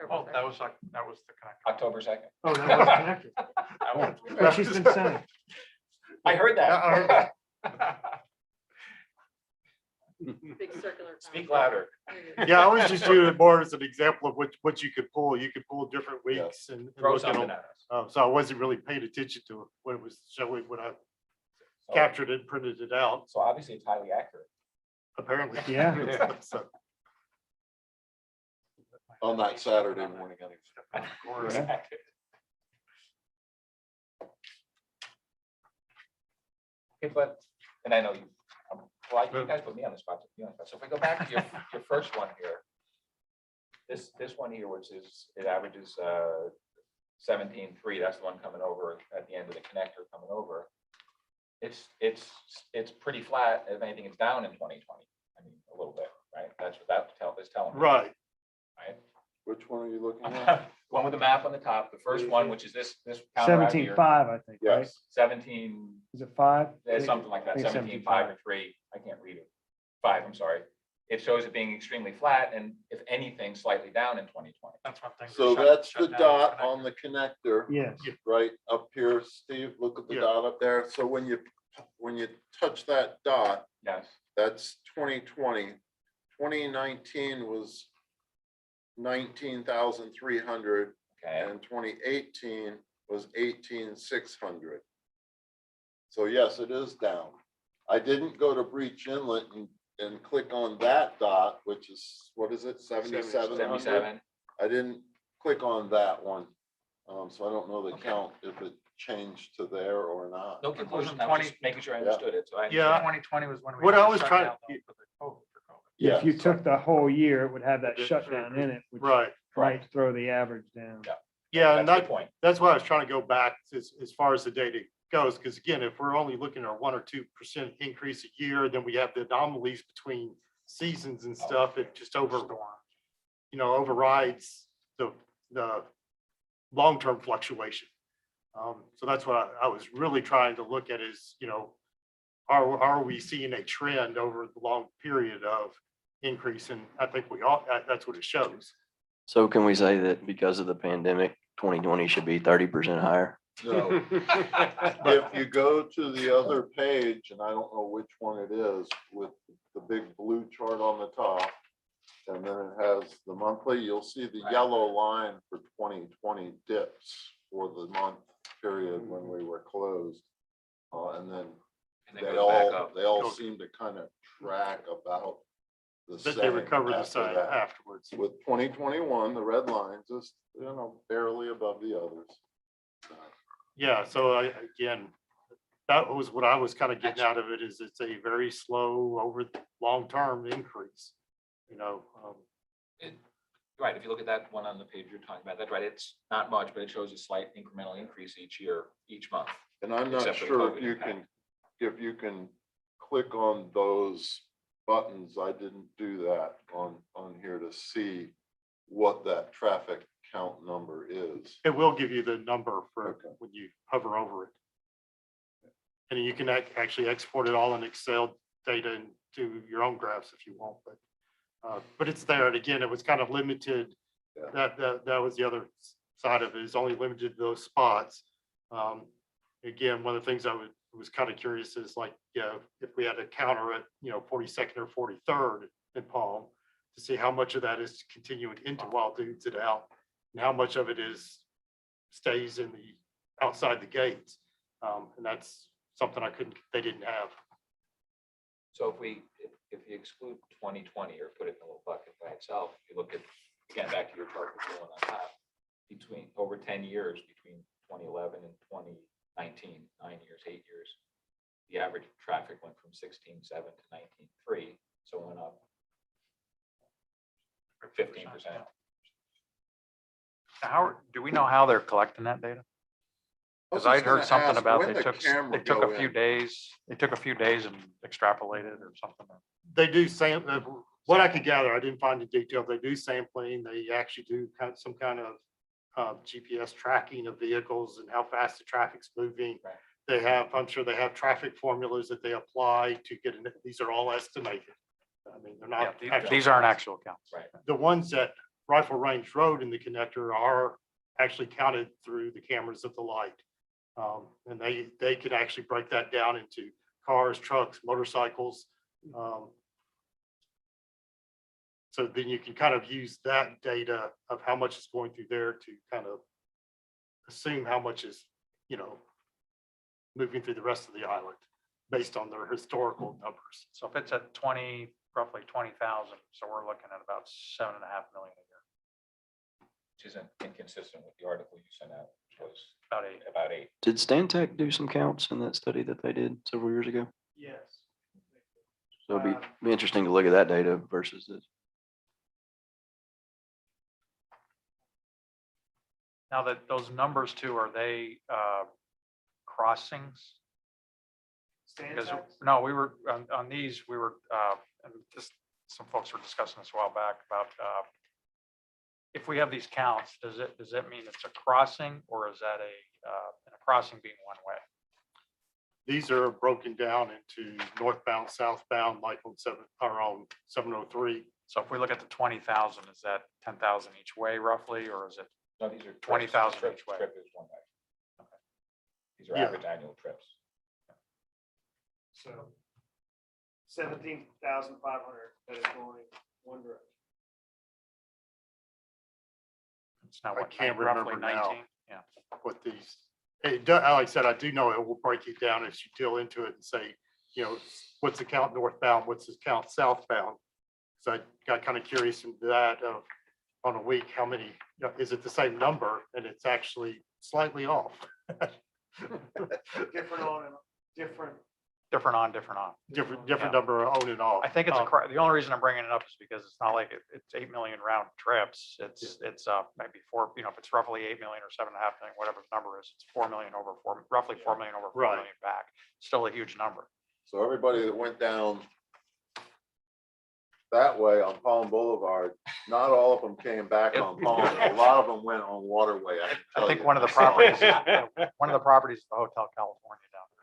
Speaker 5: October
Speaker 4: Oh,
Speaker 5: 2nd.
Speaker 4: that was the connector.
Speaker 6: October 2nd.
Speaker 1: Oh, that was connected. That's what she's been saying.
Speaker 6: I heard that.
Speaker 5: Big circular.
Speaker 6: Speak
Speaker 5: conversation.
Speaker 6: louder.
Speaker 8: Yeah, I was just using it more as an example of what you could pull. You could pull different
Speaker 3: Yeah.
Speaker 8: weeks and
Speaker 6: Throw
Speaker 8: look at
Speaker 6: something
Speaker 8: them.
Speaker 6: at us.
Speaker 8: So I wasn't really paying attention to it when it was showing, when I
Speaker 6: So-
Speaker 8: captured it, printed it out,
Speaker 6: So obviously it's highly accurate.
Speaker 8: apparently.
Speaker 1: Yeah.
Speaker 8: So,
Speaker 3: On that Saturday morning. anyway.
Speaker 6: Exactly. Okay, but, and I know you, well, you guys put me on the spot. So if we go back to your first one here, this one here, which is, it averages 17.3, that's the one coming over at the end of the connector coming over. It's pretty flat. If anything, it's down in 2020. I mean, a little bit, right? That's what that is telling me.
Speaker 8: right.
Speaker 6: Right?
Speaker 3: Which one are you looking at?
Speaker 6: one with the map on the top, the first one, which is this counter out here,
Speaker 1: 17.5, I think, right?
Speaker 3: Yes.
Speaker 6: 17,
Speaker 1: Is it 5?
Speaker 6: something like that,
Speaker 1: I think it's
Speaker 6: 17.5 or 3, I can't read it. 5, I'm sorry. It shows it being extremely flat and if anything, slightly down in 2020.
Speaker 4: That's one thing.
Speaker 3: So that's the dot on the connector,
Speaker 1: Yes.
Speaker 3: right up here, Steve, look at the
Speaker 8: Yeah.
Speaker 3: dot up there. So when you touch that dot,
Speaker 6: Yes,
Speaker 3: that's 2020. 2019 was 19,300
Speaker 6: okay.
Speaker 3: and 2018 was 18,600. So yes, it is down. I didn't go to Breach Inlet and click on that dot, which is, what is it, 7,700?
Speaker 6: 77.
Speaker 3: I didn't click on that one. So I don't know the
Speaker 6: Okay.
Speaker 3: count if it changed to there or not.
Speaker 6: No conclusion, I was
Speaker 4: 20
Speaker 6: just making sure I
Speaker 3: Yeah.
Speaker 6: understood it, so I.
Speaker 8: Yeah.
Speaker 4: 2020 was when we.
Speaker 8: What
Speaker 4: had
Speaker 8: I
Speaker 4: the
Speaker 8: was trying-
Speaker 4: shutdown, though, for the COVID.
Speaker 1: If you
Speaker 3: Yeah.
Speaker 1: took the whole year, it would have that
Speaker 8: Yeah.
Speaker 1: shutdown in it, which
Speaker 8: Right.
Speaker 1: might throw the average down.
Speaker 6: Yeah.
Speaker 8: Yeah, and
Speaker 6: That's the
Speaker 8: that,
Speaker 6: point.
Speaker 8: that's why I was trying to go back as far as the data goes, because again, if we're only looking at a 1 or 2% increase a year, then we have the anomalies between seasons and stuff. It just overrides the long-term fluctuation. So that's what I was really trying to look at is, are we seeing a trend over the long period of increase? And I think that's what it shows.
Speaker 7: So can we say that because of the pandemic, 2020 should be 30% higher?
Speaker 3: No. If you go to the other page, and I don't know which one it is, with the big blue chart on the top, and then it has the monthly, you'll see the
Speaker 6: Right.
Speaker 3: yellow line for 2020 dips for the month period when we were closed. And then
Speaker 6: And it
Speaker 3: they
Speaker 6: goes back
Speaker 3: all,
Speaker 6: up.
Speaker 3: they all seem to kind of track about the
Speaker 8: That
Speaker 3: same.
Speaker 8: they recover the
Speaker 3: after
Speaker 8: same
Speaker 3: that.
Speaker 8: afterwards.
Speaker 3: With 2021, the red line just, barely above the others.
Speaker 8: Yeah, so again, that was what I was kind of getting out of it, is it's a very slow over the long-term increase,
Speaker 6: Right, if you look at that one on the page you're talking about, that's right, it's not much, but it shows a slight incremental increase each year, each month.
Speaker 3: And I'm not
Speaker 6: Except for the
Speaker 3: sure
Speaker 6: COVID
Speaker 3: if you can click on those buttons. I didn't do that on here to see what that traffic count number is.
Speaker 8: it will give you the number for
Speaker 3: Okay.
Speaker 8: when you hover over it. And you can actually export it all in Excel data into your own graphs if you want, but it's there. And again, it was kind of limited.
Speaker 3: Yeah.
Speaker 8: That was the other side of it, is only limited to those spots. Again, one of the things I was kind of curious is like, if we had a counter at, 42nd or 43rd in Palm, to see how much of that is continuing into Wild Dudes and out, and how much of it stays in the outside the gates. And that's something they didn't have.
Speaker 6: So if you exclude 2020 or put it in a little bucket by itself, if you look at, again, back to your chart with the one on top, between over 10 years, between 2011 and 2019, 9 years, 8 years, the average traffic went from 16.7 to 19.3, so it went up 15%.
Speaker 4: Do we know how they're collecting that data? Because I'd heard something about they took a few days, and extrapolated or something.
Speaker 8: They do what I could gather, I didn't find the detail. They do sampling. They actually do some kind of GPS tracking of vehicles and how fast the traffic's moving.
Speaker 6: Right.
Speaker 8: I'm sure they have traffic formulas that they apply to these are all estimated. I mean, they're
Speaker 4: Yeah,
Speaker 8: not. actual
Speaker 4: these aren't
Speaker 8: counts.
Speaker 4: actual counts.
Speaker 6: Right.
Speaker 8: The ones that Rifle Range Road in the connector are actually counted through the cameras of the light. And they could actually break that down into cars, trucks, motorcycles. So then you can kind of use that data of how much is going through there to kind of assume how much is, moving through the rest of the island based on their historical numbers.
Speaker 4: So if it's at roughly 20,000, so we're looking at about 7.5 million a year,
Speaker 6: Which isn't inconsistent with the article you sent out, which was
Speaker 4: about 8.
Speaker 6: about 8.
Speaker 7: Did Stantec do some counts in that study that they did several years ago?
Speaker 1: Yes.
Speaker 7: So it'd be interesting to look at that data versus this.
Speaker 4: Now that those numbers too, are they crossings? Because, no, we were, on these, we were, and just some folks were discussing this a while back about if we have these counts, does that mean it's a crossing or is that a crossing being one way?
Speaker 8: These are broken down into northbound, southbound, like on 703.
Speaker 4: So if we look at the 20,000, is that 10,000 each way roughly, or is it?
Speaker 6: No, these are. trips.
Speaker 4: 20,000
Speaker 6: Trip-
Speaker 4: each way.
Speaker 6: Trip is one way. These are
Speaker 8: Yeah.
Speaker 6: average annual trips.
Speaker 1: So 17,500 that is going one direction.
Speaker 4: It's not
Speaker 8: I
Speaker 4: what,
Speaker 8: can't
Speaker 4: roughly
Speaker 8: remember now.
Speaker 4: 19? Yeah.
Speaker 8: What these, it does, like I said, I do know it will break it down as you drill into it and say, you know, what's the count northbound, what's the count southbound? So I got kind of curious into that of on a week, how many, you know, is it the same number? And it's actually slightly off.
Speaker 1: Different on and different.
Speaker 4: Different on, different on.
Speaker 8: Different number of on and off.
Speaker 4: I think it's the only reason I'm bringing it up is because it's not like it's 8 million round trips. It's maybe four, you know, if it's roughly 8 million or 7.5 million, whatever the number is, it's 4 million over four, roughly 4 million over 4
Speaker 8: Right.
Speaker 4: million back. Still a huge number.
Speaker 3: So everybody that went down that way on Palm Boulevard, not all of them came back on Palm. A lot of them went on Waterway. can
Speaker 4: I
Speaker 3: tell
Speaker 4: think
Speaker 3: you.
Speaker 4: one of the properties, one of the properties, is the Hotel California down there.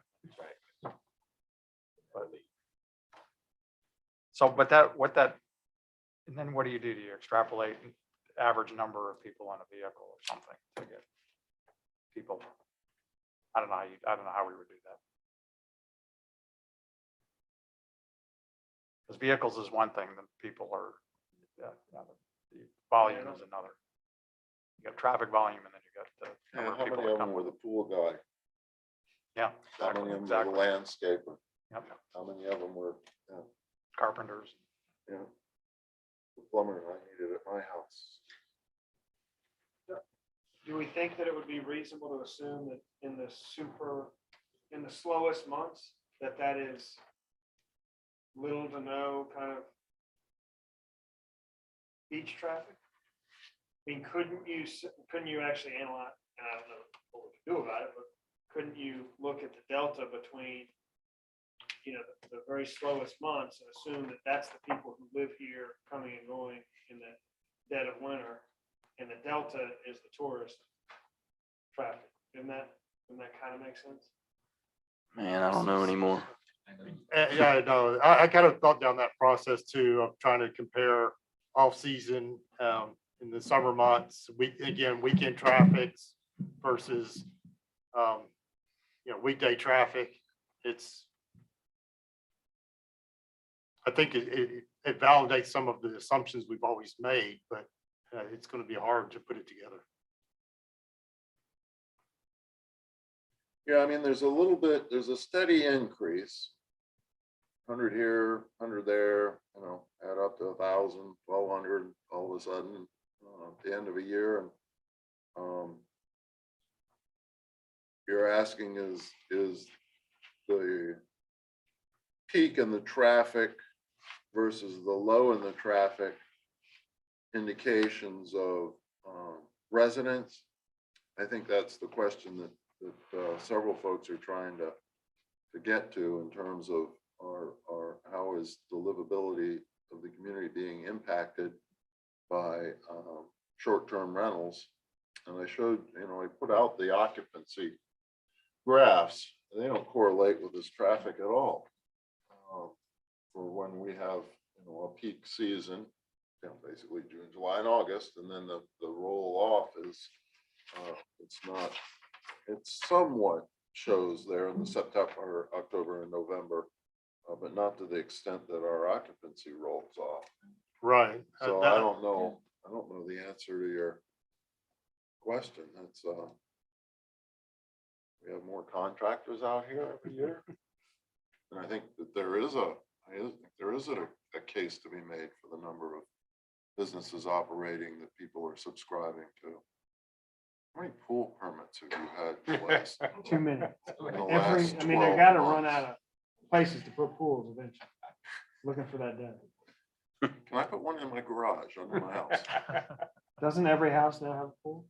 Speaker 4: So, but and then what do? You do you extrapolate average number of people on a vehicle or something to get people? I don't know how we would do that. Because vehicles is one thing, then people are, the volume is another. You got traffic volume and then you got the
Speaker 3: Yeah,
Speaker 4: number
Speaker 3: how
Speaker 4: of people
Speaker 3: many
Speaker 4: that
Speaker 3: of them
Speaker 4: come.
Speaker 3: were the pool guy?
Speaker 4: Yeah,
Speaker 3: How many of them
Speaker 4: exactly.
Speaker 3: were the landscaper?
Speaker 4: Yep.
Speaker 3: How many of them were,
Speaker 4: Carpenters.
Speaker 3: you know, the plumber I needed at my house?
Speaker 1: Do we think that it would be reasonable to assume that in the slowest months, that is little to no kind of beach traffic? I mean, couldn't you actually analyze, and I don't know what we can do about it, but couldn't you look at the delta between, you know, the very slowest months and assume that that's the people who live here coming and going in the dead of winter, and the delta is the tourist traffic? Doesn't that kind of make sense?
Speaker 7: Man, I don't know anymore.
Speaker 8: Yeah, I know. I kind of thought down that process too of trying to compare off-season in the summer months, weekend traffics versus, weekday traffic. I think it validates some of the assumptions we've always made, but it's going to be hard to put it together.
Speaker 3: Yeah, I mean, there's a steady increase. 100 here, 100 there, add up to 1,000, 1,200 all of a sudden at the end of a year. And you're asking is the peak in the traffic versus the low in the traffic indications of residents? I think that's the question that several folks are trying to get to in terms of how is the livability of the community being impacted by short-term rentals. And I showed, I put out the occupancy graphs. They don't correlate with this traffic at all. For when we have, a peak season, basically June, July, and August, and then the roll off is, it's somewhat shows there in the September, October, and November, but not to the extent that our occupancy rolls off.
Speaker 8: Right.
Speaker 3: So I don't know the answer to your question. That's we have more contractors out here every year. And I think that there is a case to be made for the number of businesses operating that people are subscribing to. How many pool permits have you had the last?
Speaker 1: Too many.
Speaker 3: in the last
Speaker 1: They
Speaker 3: 12
Speaker 1: gotta run
Speaker 3: months?
Speaker 1: out of places to put pools eventually. Looking for that day.
Speaker 3: Can I put one in my garage under my house?
Speaker 1: Doesn't every house now have a pool?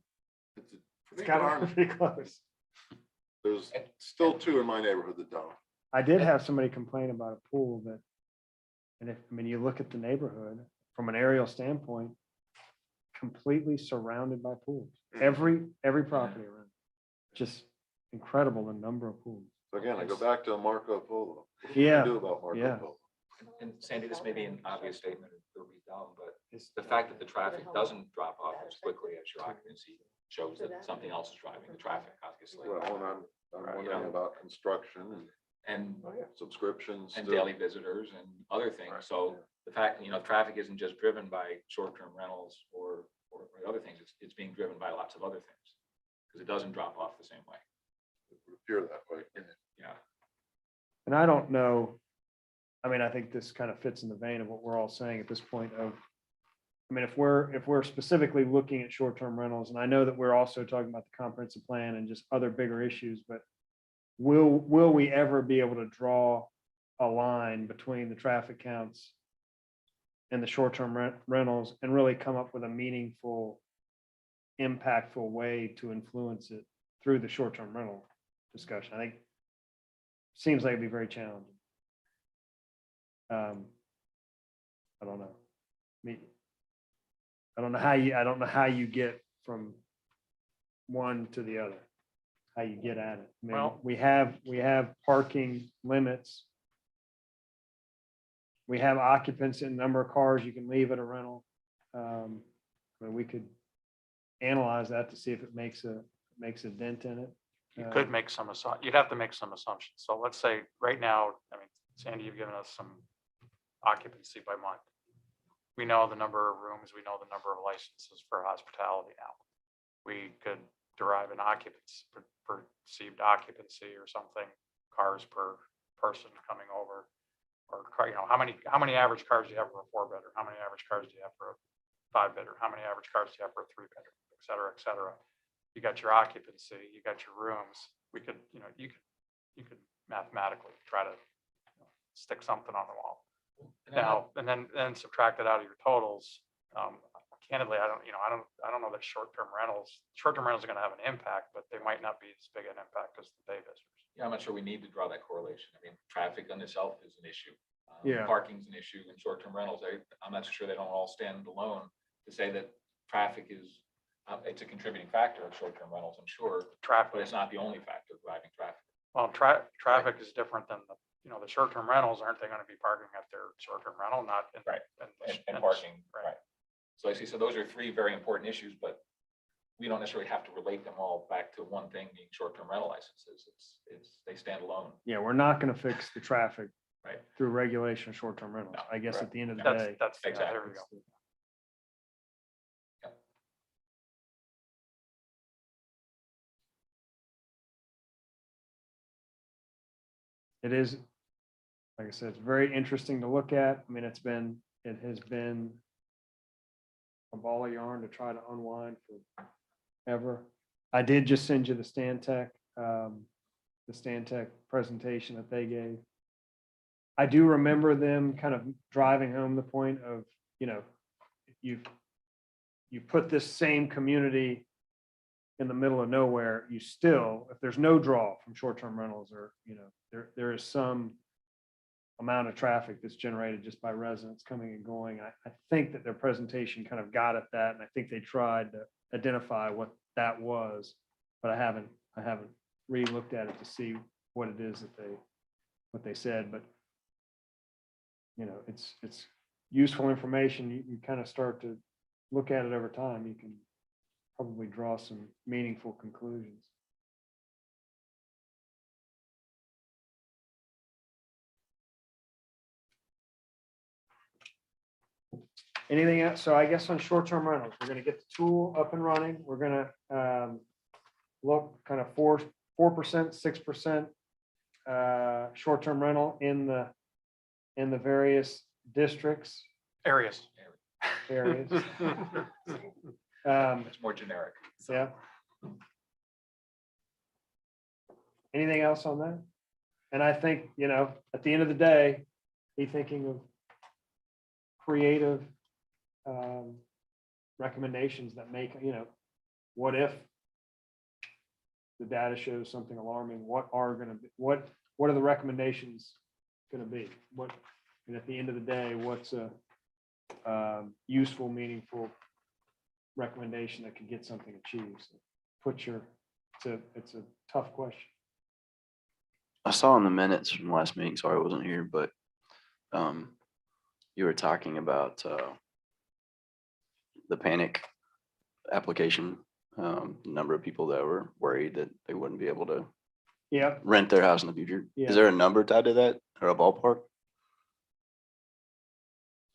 Speaker 3: It's a
Speaker 1: It's
Speaker 3: pretty
Speaker 1: gotta
Speaker 3: darn-
Speaker 1: be pretty close.
Speaker 3: There's still 2 in my neighborhood that don't.
Speaker 1: I did have somebody complain about a pool you look at the neighborhood from an aerial standpoint, completely surrounded by pools.
Speaker 3: Mhm.
Speaker 1: Every property around. Just incredible, the number of pools.
Speaker 3: So again, I go back to Marco Polo. What are we
Speaker 1: Yeah,
Speaker 3: gonna do about Marco
Speaker 1: yeah.
Speaker 3: Polo?
Speaker 6: And Sandy, this may be an obvious statement, it'll be dumb, but the fact that the traffic doesn't drop off as quickly as your occupancy shows that something else is driving the traffic, obviously.
Speaker 3: Well, and I'm
Speaker 6: Right,
Speaker 3: wondering
Speaker 6: yeah.
Speaker 3: about construction
Speaker 6: And,
Speaker 3: and subscriptions.
Speaker 6: and
Speaker 3: to-
Speaker 6: daily visitors and other
Speaker 3: Right,
Speaker 6: things. So the fact, traffic isn't just driven by short-term rentals or other things, it's being driven by lots of other things. Because it doesn't drop off the same way.
Speaker 3: It would appear that way.
Speaker 6: Yeah.
Speaker 1: And I don't know, I mean, I think this kind of fits in the vein of what we're all saying at this point of, I mean, if we're specifically looking at short-term rentals, and I know that we're also talking about the comprehensive plan and just other bigger issues, but will we ever be able to draw a line between the traffic counts and the short-term rentals and really come up with a meaningful, impactful way to influence it through the short-term rental discussion? I think seems like it'd be very challenging. I don't know. I don't know how you get from one to the other, how you get at it. I mean,
Speaker 4: Well-
Speaker 1: we have parking limits. We have occupancy and number of cars you can leave at a rental. I mean, we could analyze that to see if it makes a dent in it.
Speaker 4: You could make some you'd have to make some assumptions. So let's say right now, I mean, Sandy, you've given us some occupancy by month. We know the number of rooms, we know the number of licenses for hospitality now. We could derive an occupancy, perceived occupancy or something, cars per person coming over. Or, how many average cars do you have for a 4-bedroom? How many average cars do you have for a 5-bedroom? How many average cars do you have for a 3-bedroom, et cetera, et cetera. You got your occupancy, you got your rooms. We could, you could mathematically try to stick something on the wall. Now, and then subtract it out of your totals. Candidly, I don't know that short-term rentals are going to have an impact, but they might not be as big an impact as the day visitors.
Speaker 6: Yeah, I'm not sure we need to draw that correlation. I mean, traffic on itself is an issue.
Speaker 1: Yeah.
Speaker 6: Parking's an issue and short-term rentals, I'm not so sure they don't all stand alone to say that traffic is, it's a contributing factor of short-term rentals, I'm sure, but
Speaker 4: Traffic,
Speaker 6: it's not the only factor driving traffic.
Speaker 4: well, traffic is different than the short-term rentals. Aren't they going to be parking at their short-term rental, not in?
Speaker 6: Right.
Speaker 4: in-
Speaker 6: And
Speaker 4: in-
Speaker 6: parking,
Speaker 4: Right.
Speaker 6: right. So I see, so those are 3 very important issues, but we don't necessarily have to relate them all back to one thing being short-term rental licenses. They stand alone.
Speaker 1: Yeah, we're not going to fix the traffic
Speaker 6: Right.
Speaker 1: through regulation of short-term rentals.
Speaker 6: No,
Speaker 1: I guess
Speaker 6: correct.
Speaker 1: at the end of the
Speaker 4: That's,
Speaker 1: day.
Speaker 4: that's, yeah,
Speaker 6: Exactly.
Speaker 4: there we go.
Speaker 1: It is, like I said, it's very interesting to look at. I mean, it has been a ball of yarn to try to unwind forever. I did just send you the Stantec presentation that they gave. I do remember them kind of driving home the point of, you put this same community in the middle of nowhere, you still, if there's no draw from short-term rentals or, there is some amount of traffic that's generated just by residents coming and going. I think that their presentation kind of got at that, and I think they tried to identify what that was, but I haven't re-looked at it to see what it is what they said, but it's useful information. You kind of start to look at it over time. You can probably draw some meaningful conclusions. Anything else? So I guess on short-term rentals, we're gonna get the tool up and running. We're gonna look kind of 4%, 6% short-term rental in the various districts,
Speaker 4: Areas.
Speaker 1: areas.
Speaker 6: It's more generic.
Speaker 1: Yeah. Anything else on that? And I think, at the end of the day, be thinking of creative recommendations that make, what if the data shows something alarming? What are the recommendations gonna be? And at the end of the day, what's a useful, meaningful recommendation that could get something achieved. So it's a tough question.
Speaker 7: I saw in the minutes from last meeting, sorry I wasn't here, but you were talking about the panic application, number of people that were worried that they wouldn't be able to
Speaker 1: Yeah,
Speaker 7: rent their house in the future.
Speaker 1: Yeah.
Speaker 7: Is there a number tied to that or a ballpark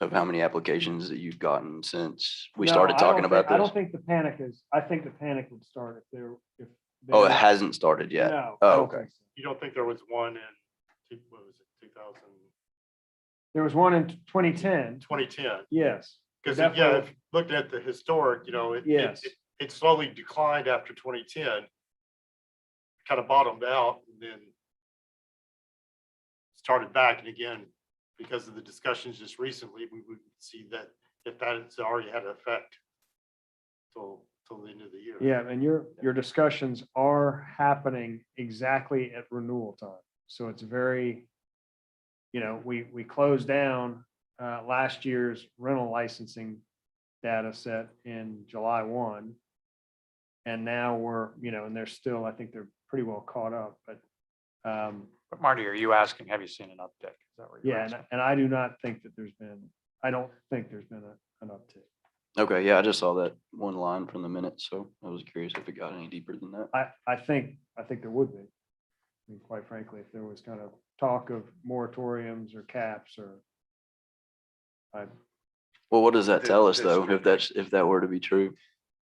Speaker 7: of how many applications that you've gotten since we
Speaker 1: No,
Speaker 7: started
Speaker 1: I don't
Speaker 7: talking about
Speaker 1: think- I don't
Speaker 7: this?
Speaker 1: think the panic is, I think the panic would start if there, if.
Speaker 7: Oh, it
Speaker 1: there-
Speaker 7: hasn't started yet.
Speaker 1: No.
Speaker 7: Oh,
Speaker 1: I don't
Speaker 7: okay.
Speaker 1: think so.
Speaker 8: You don't think there was one in, what was it,
Speaker 1: There was one in 2010,
Speaker 8: 2010?
Speaker 1: yes.
Speaker 8: Because,
Speaker 1: Definitely.
Speaker 8: yeah, if looking at the historic,
Speaker 1: Yes.
Speaker 8: it slowly declined after 2010. Kind of bottomed out and then started back. And again, because of the discussions just recently, we would see that if that's already had an effect till the end of the year.
Speaker 1: Yeah, and your discussions are happening exactly at renewal time. So it's very, we closed down last year's rental licensing data set in July 1. And now we're, and they're still, I think they're pretty well caught up, but
Speaker 4: But Marty, are you asking, have you seen an uptick? Is that what you're
Speaker 1: yeah,
Speaker 4: asking?
Speaker 1: and I do not think that I don't think there's been an uptick.
Speaker 7: Okay, yeah, I just saw that one line from the minutes, so I was curious if it got any deeper than that.
Speaker 1: I think there would be. I mean, quite frankly, if there was kind of talk of moratoriums or caps or.
Speaker 7: Well, what does that tell us
Speaker 2: This-
Speaker 7: though, if that were to be true?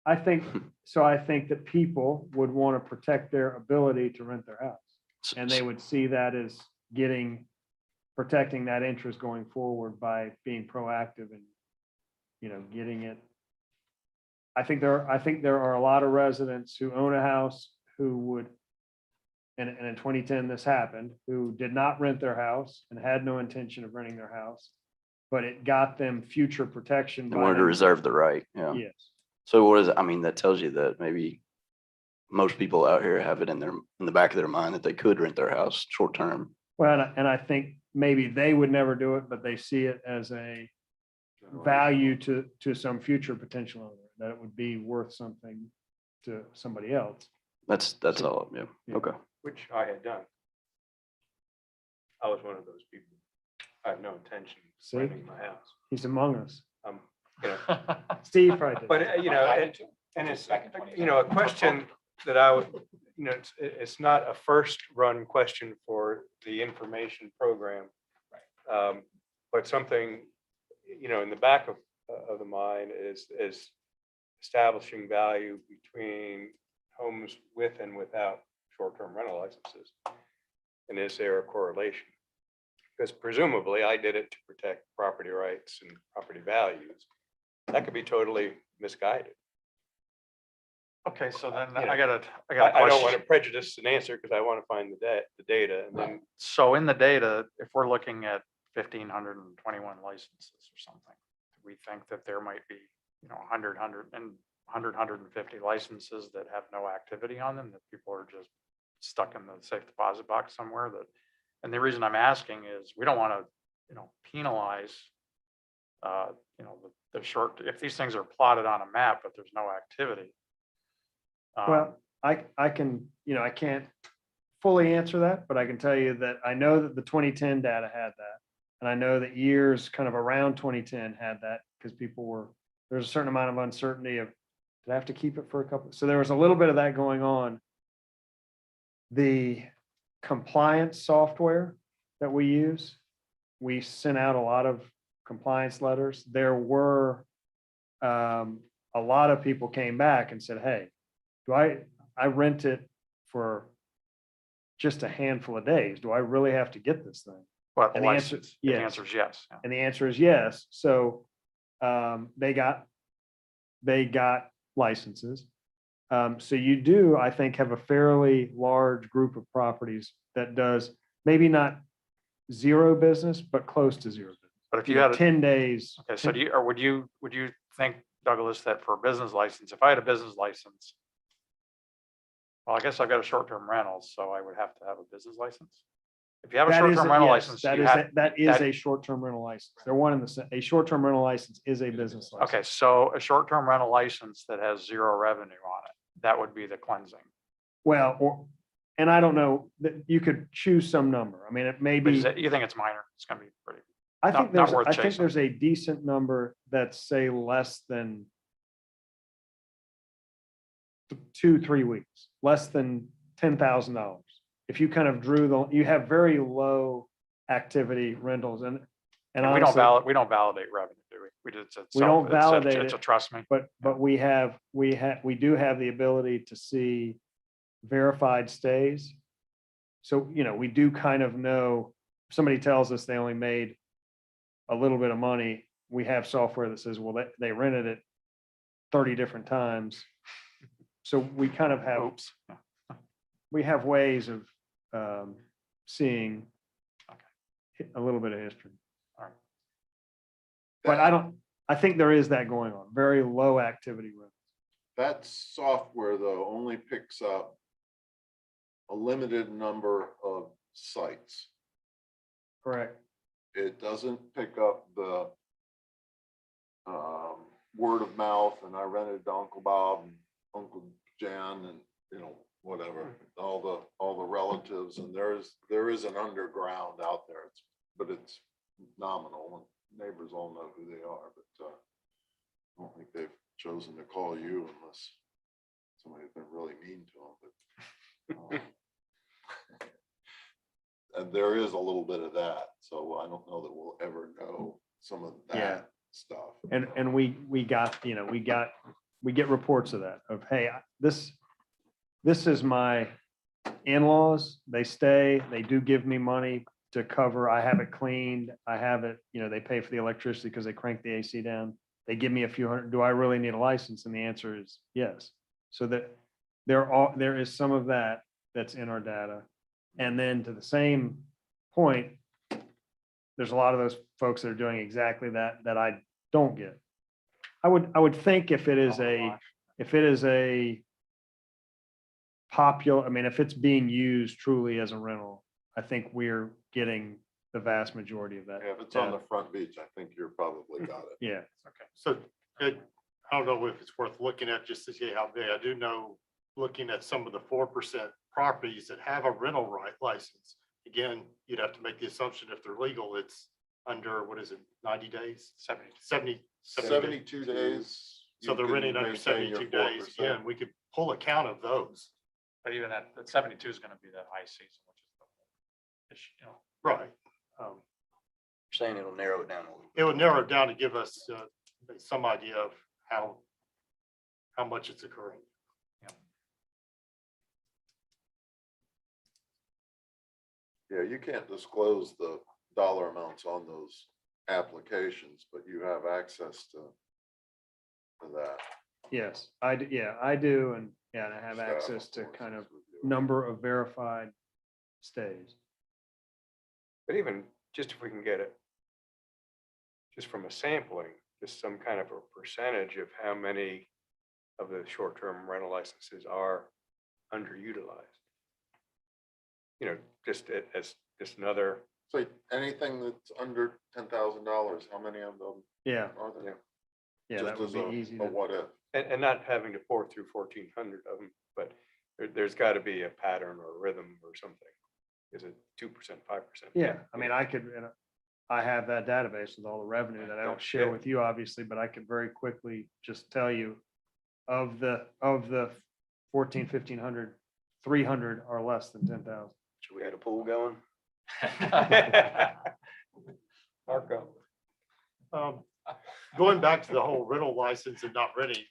Speaker 1: I think that people would want to protect their ability to rent their house. And they would see that as protecting that interest going forward by being proactive and, getting it. I think there are a lot of residents who own a house who would, and in 2010, this happened, who did not rent their house and had no intention of renting their house, but it got them future protection.
Speaker 7: They
Speaker 1: by
Speaker 7: wanted to
Speaker 1: them-
Speaker 7: reserve the right, yeah.
Speaker 1: Yes.
Speaker 7: So what is it? I mean, that tells you that maybe most people out here have it in the back of their mind that they could rent their house short term.
Speaker 1: Well, and I think maybe they would never do it, but they see it as a value to some future potential owner, that it would be worth something to somebody else.
Speaker 7: That's all, yeah,
Speaker 1: Yeah.
Speaker 7: okay.
Speaker 2: Which I had done. I was one of those people. I have no intention
Speaker 1: See?
Speaker 2: of renting my house.
Speaker 1: He's among us.
Speaker 2: You know,
Speaker 1: Steve probably did.
Speaker 2: But, and it's, a question that I would, it's not a first run question for the information program. But something, in the back of the mind is establishing value between homes with and without short-term rental licenses. And is there a correlation? Because presumably I did it to protect property rights and property values. That could be totally misguided.
Speaker 4: Okay, so then
Speaker 2: You know,
Speaker 4: I got a
Speaker 2: I don't want
Speaker 4: question.
Speaker 2: to prejudice an answer because I want to find the data and then,
Speaker 4: So in the data, if we're looking at 1,521 licenses or something, we think that there might be, 150 licenses that have no activity on them, that people are just stuck in the safe deposit box somewhere that, and the reason I'm asking is we don't want to, penalize, the short, if these things are plotted on a map, but there's no activity.
Speaker 1: Well, I can, I can't fully answer that, but I can tell you that I know that the 2010 data had that. And I know that years kind of around 2010 had that because there's a certain amount of uncertainty of, did I have to keep it for a couple? So there was a little bit of that going on. The compliance software that we use, we sent out a lot of compliance letters. There were a lot of people came back and said, hey, I rent it for just a handful of days. Do I really have to get this thing?
Speaker 4: But the
Speaker 1: And the answer-
Speaker 4: license, the
Speaker 1: yes.
Speaker 4: answer is yes. Yeah.
Speaker 1: And the answer is yes. So they got licenses. So you do, I think, have a fairly large group of properties that does maybe not zero business, but close to zero business.
Speaker 4: But if you had,
Speaker 1: 10 days.
Speaker 4: okay, so do you, or would you think, Douglas, that for a business license, if I had a business license, well, I guess I've got a short-term rental, so I would have to have a business license. If you have a
Speaker 1: That is,
Speaker 4: short-term rental
Speaker 1: yes,
Speaker 4: license,
Speaker 1: that
Speaker 4: you
Speaker 1: is,
Speaker 4: have,
Speaker 1: that is
Speaker 4: that-
Speaker 1: a short-term rental license. They're one in the, a short-term rental license is a business license.
Speaker 4: okay, so a short-term rental license that has zero revenue on it, that would be the cleansing.
Speaker 1: Well, or, and I don't know, that you could choose some number. I mean, it may
Speaker 4: But
Speaker 1: be.
Speaker 4: is it, you think it's minor? It's gonna be pretty,
Speaker 1: I think
Speaker 4: not
Speaker 1: there's,
Speaker 4: worth
Speaker 1: I think
Speaker 4: chasing.
Speaker 1: there's a decent number that's say less than 2-3 weeks, less than $10,000. If you kind of drew you have very low activity rentals and
Speaker 4: and
Speaker 1: honestly,
Speaker 4: we don't validate revenue, do we? We just, it's
Speaker 1: We don't validate
Speaker 4: It's a
Speaker 1: it.
Speaker 4: trust me.
Speaker 1: but we do have the ability to see verified stays. So, we do kind of know, if somebody tells us they only made a little bit of money, we have software that says, well, they rented it 30 different times. So we kind of have,
Speaker 4: Oops.
Speaker 1: we have ways of seeing a little bit of history.
Speaker 4: All right.
Speaker 1: But I think there is that going on, very low activity rentals.
Speaker 3: That software though only picks up a limited number of sites.
Speaker 1: Correct.
Speaker 3: It doesn't pick up the word of mouth, and I rented to Uncle Bob and Uncle Jan and, whatever, all the relatives, and there is an underground out there, but it's nominal, and neighbors all know who they are, but I don't think they've chosen to call you unless somebody's been really mean to them, but and there is a little bit of that, so I don't know that we'll ever know some of
Speaker 1: Yeah.
Speaker 3: that stuff.
Speaker 1: And we get reports of that, of, hey, this is my in-laws, they stay, they do give me money to cover, I have it cleaned, I have it, they pay for the electricity because they crank the AC down. They give me a few hundred, do I really need a license? And the answer is yes. So that there is some of that that's in our data. And then to the same point, there's a lot of those folks that are doing exactly that I don't get. I would think if it is a popular, I mean, if it's being used truly as a rental, I think we're getting the vast majority of that.
Speaker 3: Yeah, if it's on the front beach, I think you're probably got it.
Speaker 1: Yeah,
Speaker 8: So I don't know if it's worth looking at just to see how big. I do know, looking at some of the 4% properties that have a rental right license. Again, you'd have to make the assumption if they're legal, it's under, 90 days? 70.
Speaker 3: 72 days.
Speaker 8: So
Speaker 3: you
Speaker 8: they're
Speaker 3: can
Speaker 8: renting under
Speaker 3: maintain your
Speaker 8: 72 days.
Speaker 3: 4%.
Speaker 8: Again, we could pull a count of those.
Speaker 4: But even that 72 is gonna be the high season, which is,
Speaker 8: Right.
Speaker 7: Saying it'll narrow it down a little.
Speaker 8: It would narrow it down to give us some idea of how much it's occurring.
Speaker 3: Yeah, you can't disclose the dollar amounts on those applications, but you have access to that.
Speaker 1: yes, I do. And I have
Speaker 3: Staff,
Speaker 1: access to
Speaker 3: course,
Speaker 1: kind of
Speaker 3: is reviewing.
Speaker 1: number of verified stays.
Speaker 2: But even just if we can get it, just from a sampling, just some kind of a percentage of how many of the short-term rental licenses are underutilized. Just as just another,
Speaker 3: So anything that's under $10,000, how many of them
Speaker 1: Yeah,
Speaker 3: are there?
Speaker 1: yeah, that
Speaker 3: Just
Speaker 1: would
Speaker 3: as
Speaker 1: be easy
Speaker 3: a
Speaker 1: to,
Speaker 3: what if?
Speaker 2: and not having to pour through 1,400 of them, but there's got to be a pattern or rhythm or something. Is it 2%, 5%?
Speaker 1: yeah, I mean, I have that database with all the revenue that I don't share
Speaker 2: Yeah.
Speaker 1: with you, obviously, but I could very quickly just tell you of the 14, 1,500, 300 are less than 10,000.
Speaker 7: Should we have a pool going?
Speaker 2: Marco.
Speaker 8: Going back to the whole rental license and not renting,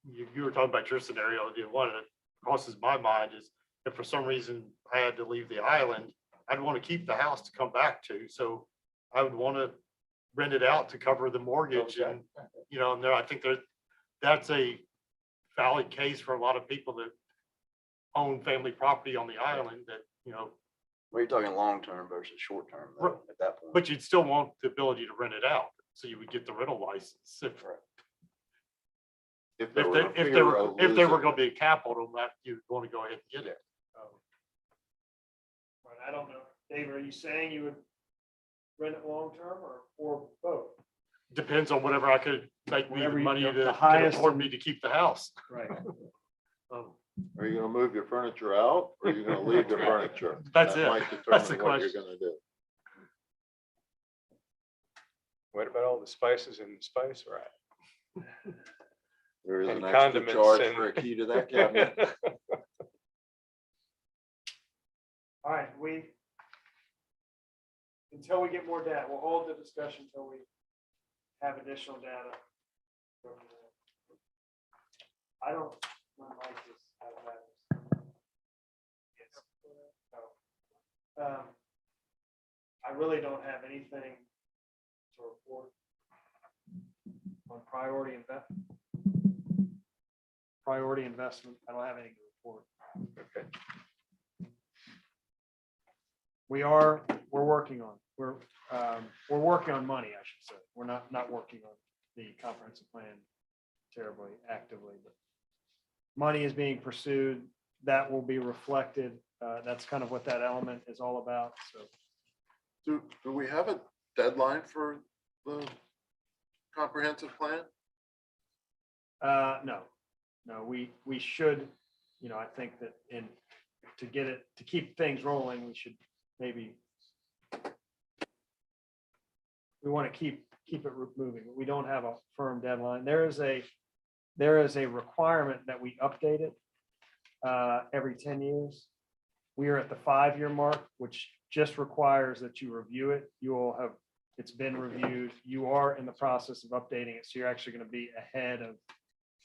Speaker 8: you were talking about your scenario. The one that crosses my mind is if for some reason I had to leave the island, I'd want to keep the house to come back to. So I would want to rent it out to cover the mortgage and, and I think that's a valid case for a lot of people that own family property on the island that,
Speaker 7: Well, you're talking long-term versus short-term
Speaker 8: Right.
Speaker 7: though, at that point.
Speaker 8: but you'd still want the ability to rent it out. So you would get the rental license. If they were going to be a capital, that you'd want to go ahead and get it.
Speaker 1: But I don't know. David, are you saying you would rent it long-term or both?
Speaker 8: Depends on whatever I could make me the
Speaker 1: Whatever you-
Speaker 8: money
Speaker 1: the
Speaker 8: to
Speaker 1: highest
Speaker 8: afford
Speaker 1: and-
Speaker 8: me to keep the house.
Speaker 1: Right.
Speaker 3: Are you gonna move your furniture out or are you gonna leave your furniture?
Speaker 8: That's
Speaker 3: That
Speaker 8: it.
Speaker 3: might
Speaker 8: That's the
Speaker 3: determine what you're
Speaker 8: question.
Speaker 3: gonna do.
Speaker 2: What about all the spices in the spice rack?
Speaker 3: There is
Speaker 2: And
Speaker 3: an extra
Speaker 2: condiments
Speaker 3: charge
Speaker 2: and-
Speaker 3: for a key to that cabinet.
Speaker 1: All right, until we get more data, we'll hold the discussion until we have additional data. I don't, my mic is out of that. Yes. So, I really don't have anything to report on priority investment. I don't have anything to report.
Speaker 2: Okay.
Speaker 1: We're working on, we're working on money, I should say. We're not working on the comprehensive plan terribly actively, but money is being pursued. That will be reflected. That's kind of what that element is all about. So
Speaker 3: Do we have a deadline for the comprehensive plan?
Speaker 1: no, we should, I think that to keep things rolling, we should maybe, we want to keep it moving. We don't have a firm deadline. There is a requirement that we update it every 10 years. We are at the 5-year mark, which just requires that you review it. It's been reviewed. You are in the process of updating it. So you're actually going to be ahead of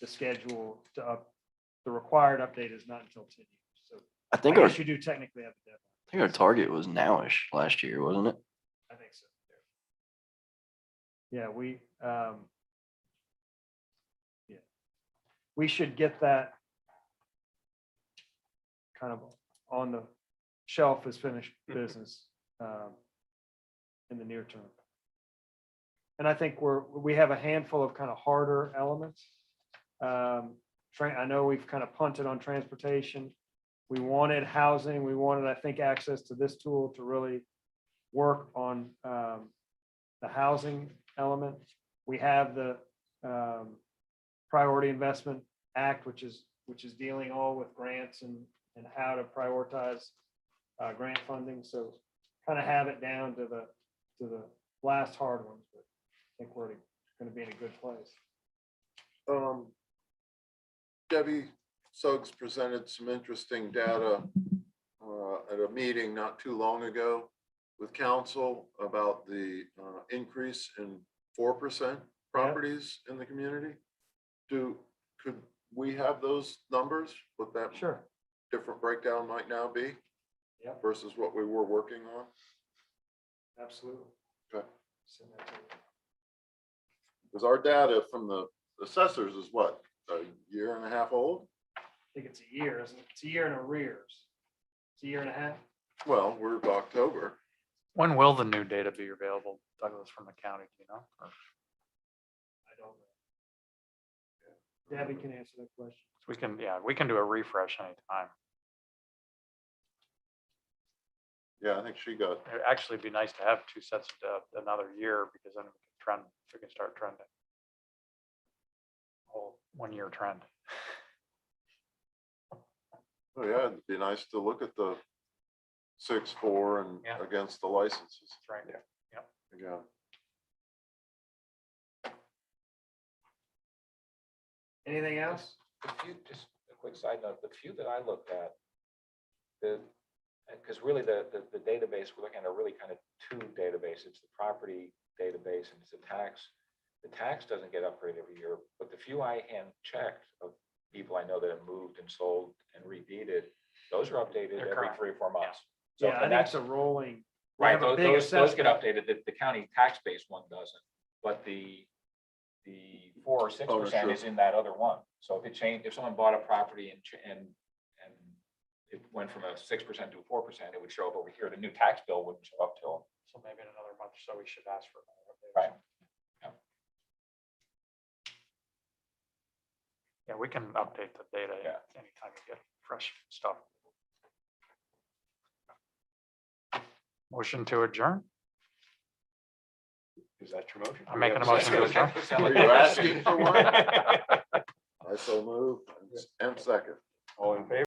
Speaker 1: the schedule the required update is not until 10 years. So
Speaker 7: I
Speaker 1: I
Speaker 7: think our,
Speaker 1: guess you do technically have the deadline.
Speaker 7: I think our target was nowish last year, wasn't it?
Speaker 1: I think so. Yeah, we should get that kind of on the shelf as finished business in the near term. And I think we have a handful of kind of harder elements. I know we've kind of punted on transportation. We wanted housing. We wanted, I think, access to this tool to really work on the housing element. We have the Priority Investment Act, which is dealing all with grants and how to prioritize grant funding. So kind of have it down to the last hard ones, but I think we're going to be in a good place.
Speaker 3: Debbie Suggs presented some interesting data at a meeting not too long ago with council about the increase in 4% properties in the community. Could we have those numbers? What that
Speaker 1: Sure.
Speaker 3: different breakdown might now be?
Speaker 1: Yep.
Speaker 3: Versus what we were working on?
Speaker 1: Absolutely.
Speaker 3: Okay.
Speaker 1: Send that to you.
Speaker 3: Because our data from the assessors is what, a year and a half old?
Speaker 1: I think it's a year, isn't it? It's a year in arrears. It's a year and a half.
Speaker 3: Well, we're October.
Speaker 4: When will the new data be available, Douglas, from the county, do you know? Or-
Speaker 1: I don't know. Debbie can answer that question.
Speaker 4: we can do a refresh anytime.
Speaker 3: Yeah, I think she got,
Speaker 4: It'd actually be nice to have 2 sets of another year because then we can start trending. Whole 1-year trend.
Speaker 3: oh yeah, it'd be nice to look at the 6-4 and
Speaker 4: Yeah.
Speaker 3: against the licenses.
Speaker 4: That's right. Yep.
Speaker 3: Yeah.
Speaker 1: Anything else?
Speaker 6: The few, just a quick side note, the few that I looked at, because really the database, we're looking at are really kind of 2 databases. It's the property database and it's the tax. The tax doesn't get upgraded every year, but the few I hand checked of people I know that have moved and sold and redeeded, those are updated
Speaker 4: They're
Speaker 6: every
Speaker 4: current.
Speaker 6: 3 or 4 months. So
Speaker 1: Yeah, I
Speaker 6: and
Speaker 1: think it's
Speaker 6: that's
Speaker 1: a rolling. we
Speaker 6: right.
Speaker 1: have a
Speaker 6: Those,
Speaker 1: big
Speaker 6: those get
Speaker 1: assessment.
Speaker 6: updated. The county tax-based one doesn't, but the 4 or 6%
Speaker 3: Ownership.
Speaker 6: is in that other one. So if it changed, if someone bought a property and it went from a 6% to a 4%, it would show up over here. The new tax bill wouldn't show up till.
Speaker 4: So maybe in another month, or so we should ask for another update.
Speaker 6: Right.
Speaker 4: Yeah, we can update the data
Speaker 6: Yeah.
Speaker 4: anytime you get fresh stuff. Motion to adjourn.
Speaker 2: Is that your motion?
Speaker 4: I'm making a motion to adjourn.
Speaker 3: Are you asking for one? I so move and second.
Speaker 2: All in favor?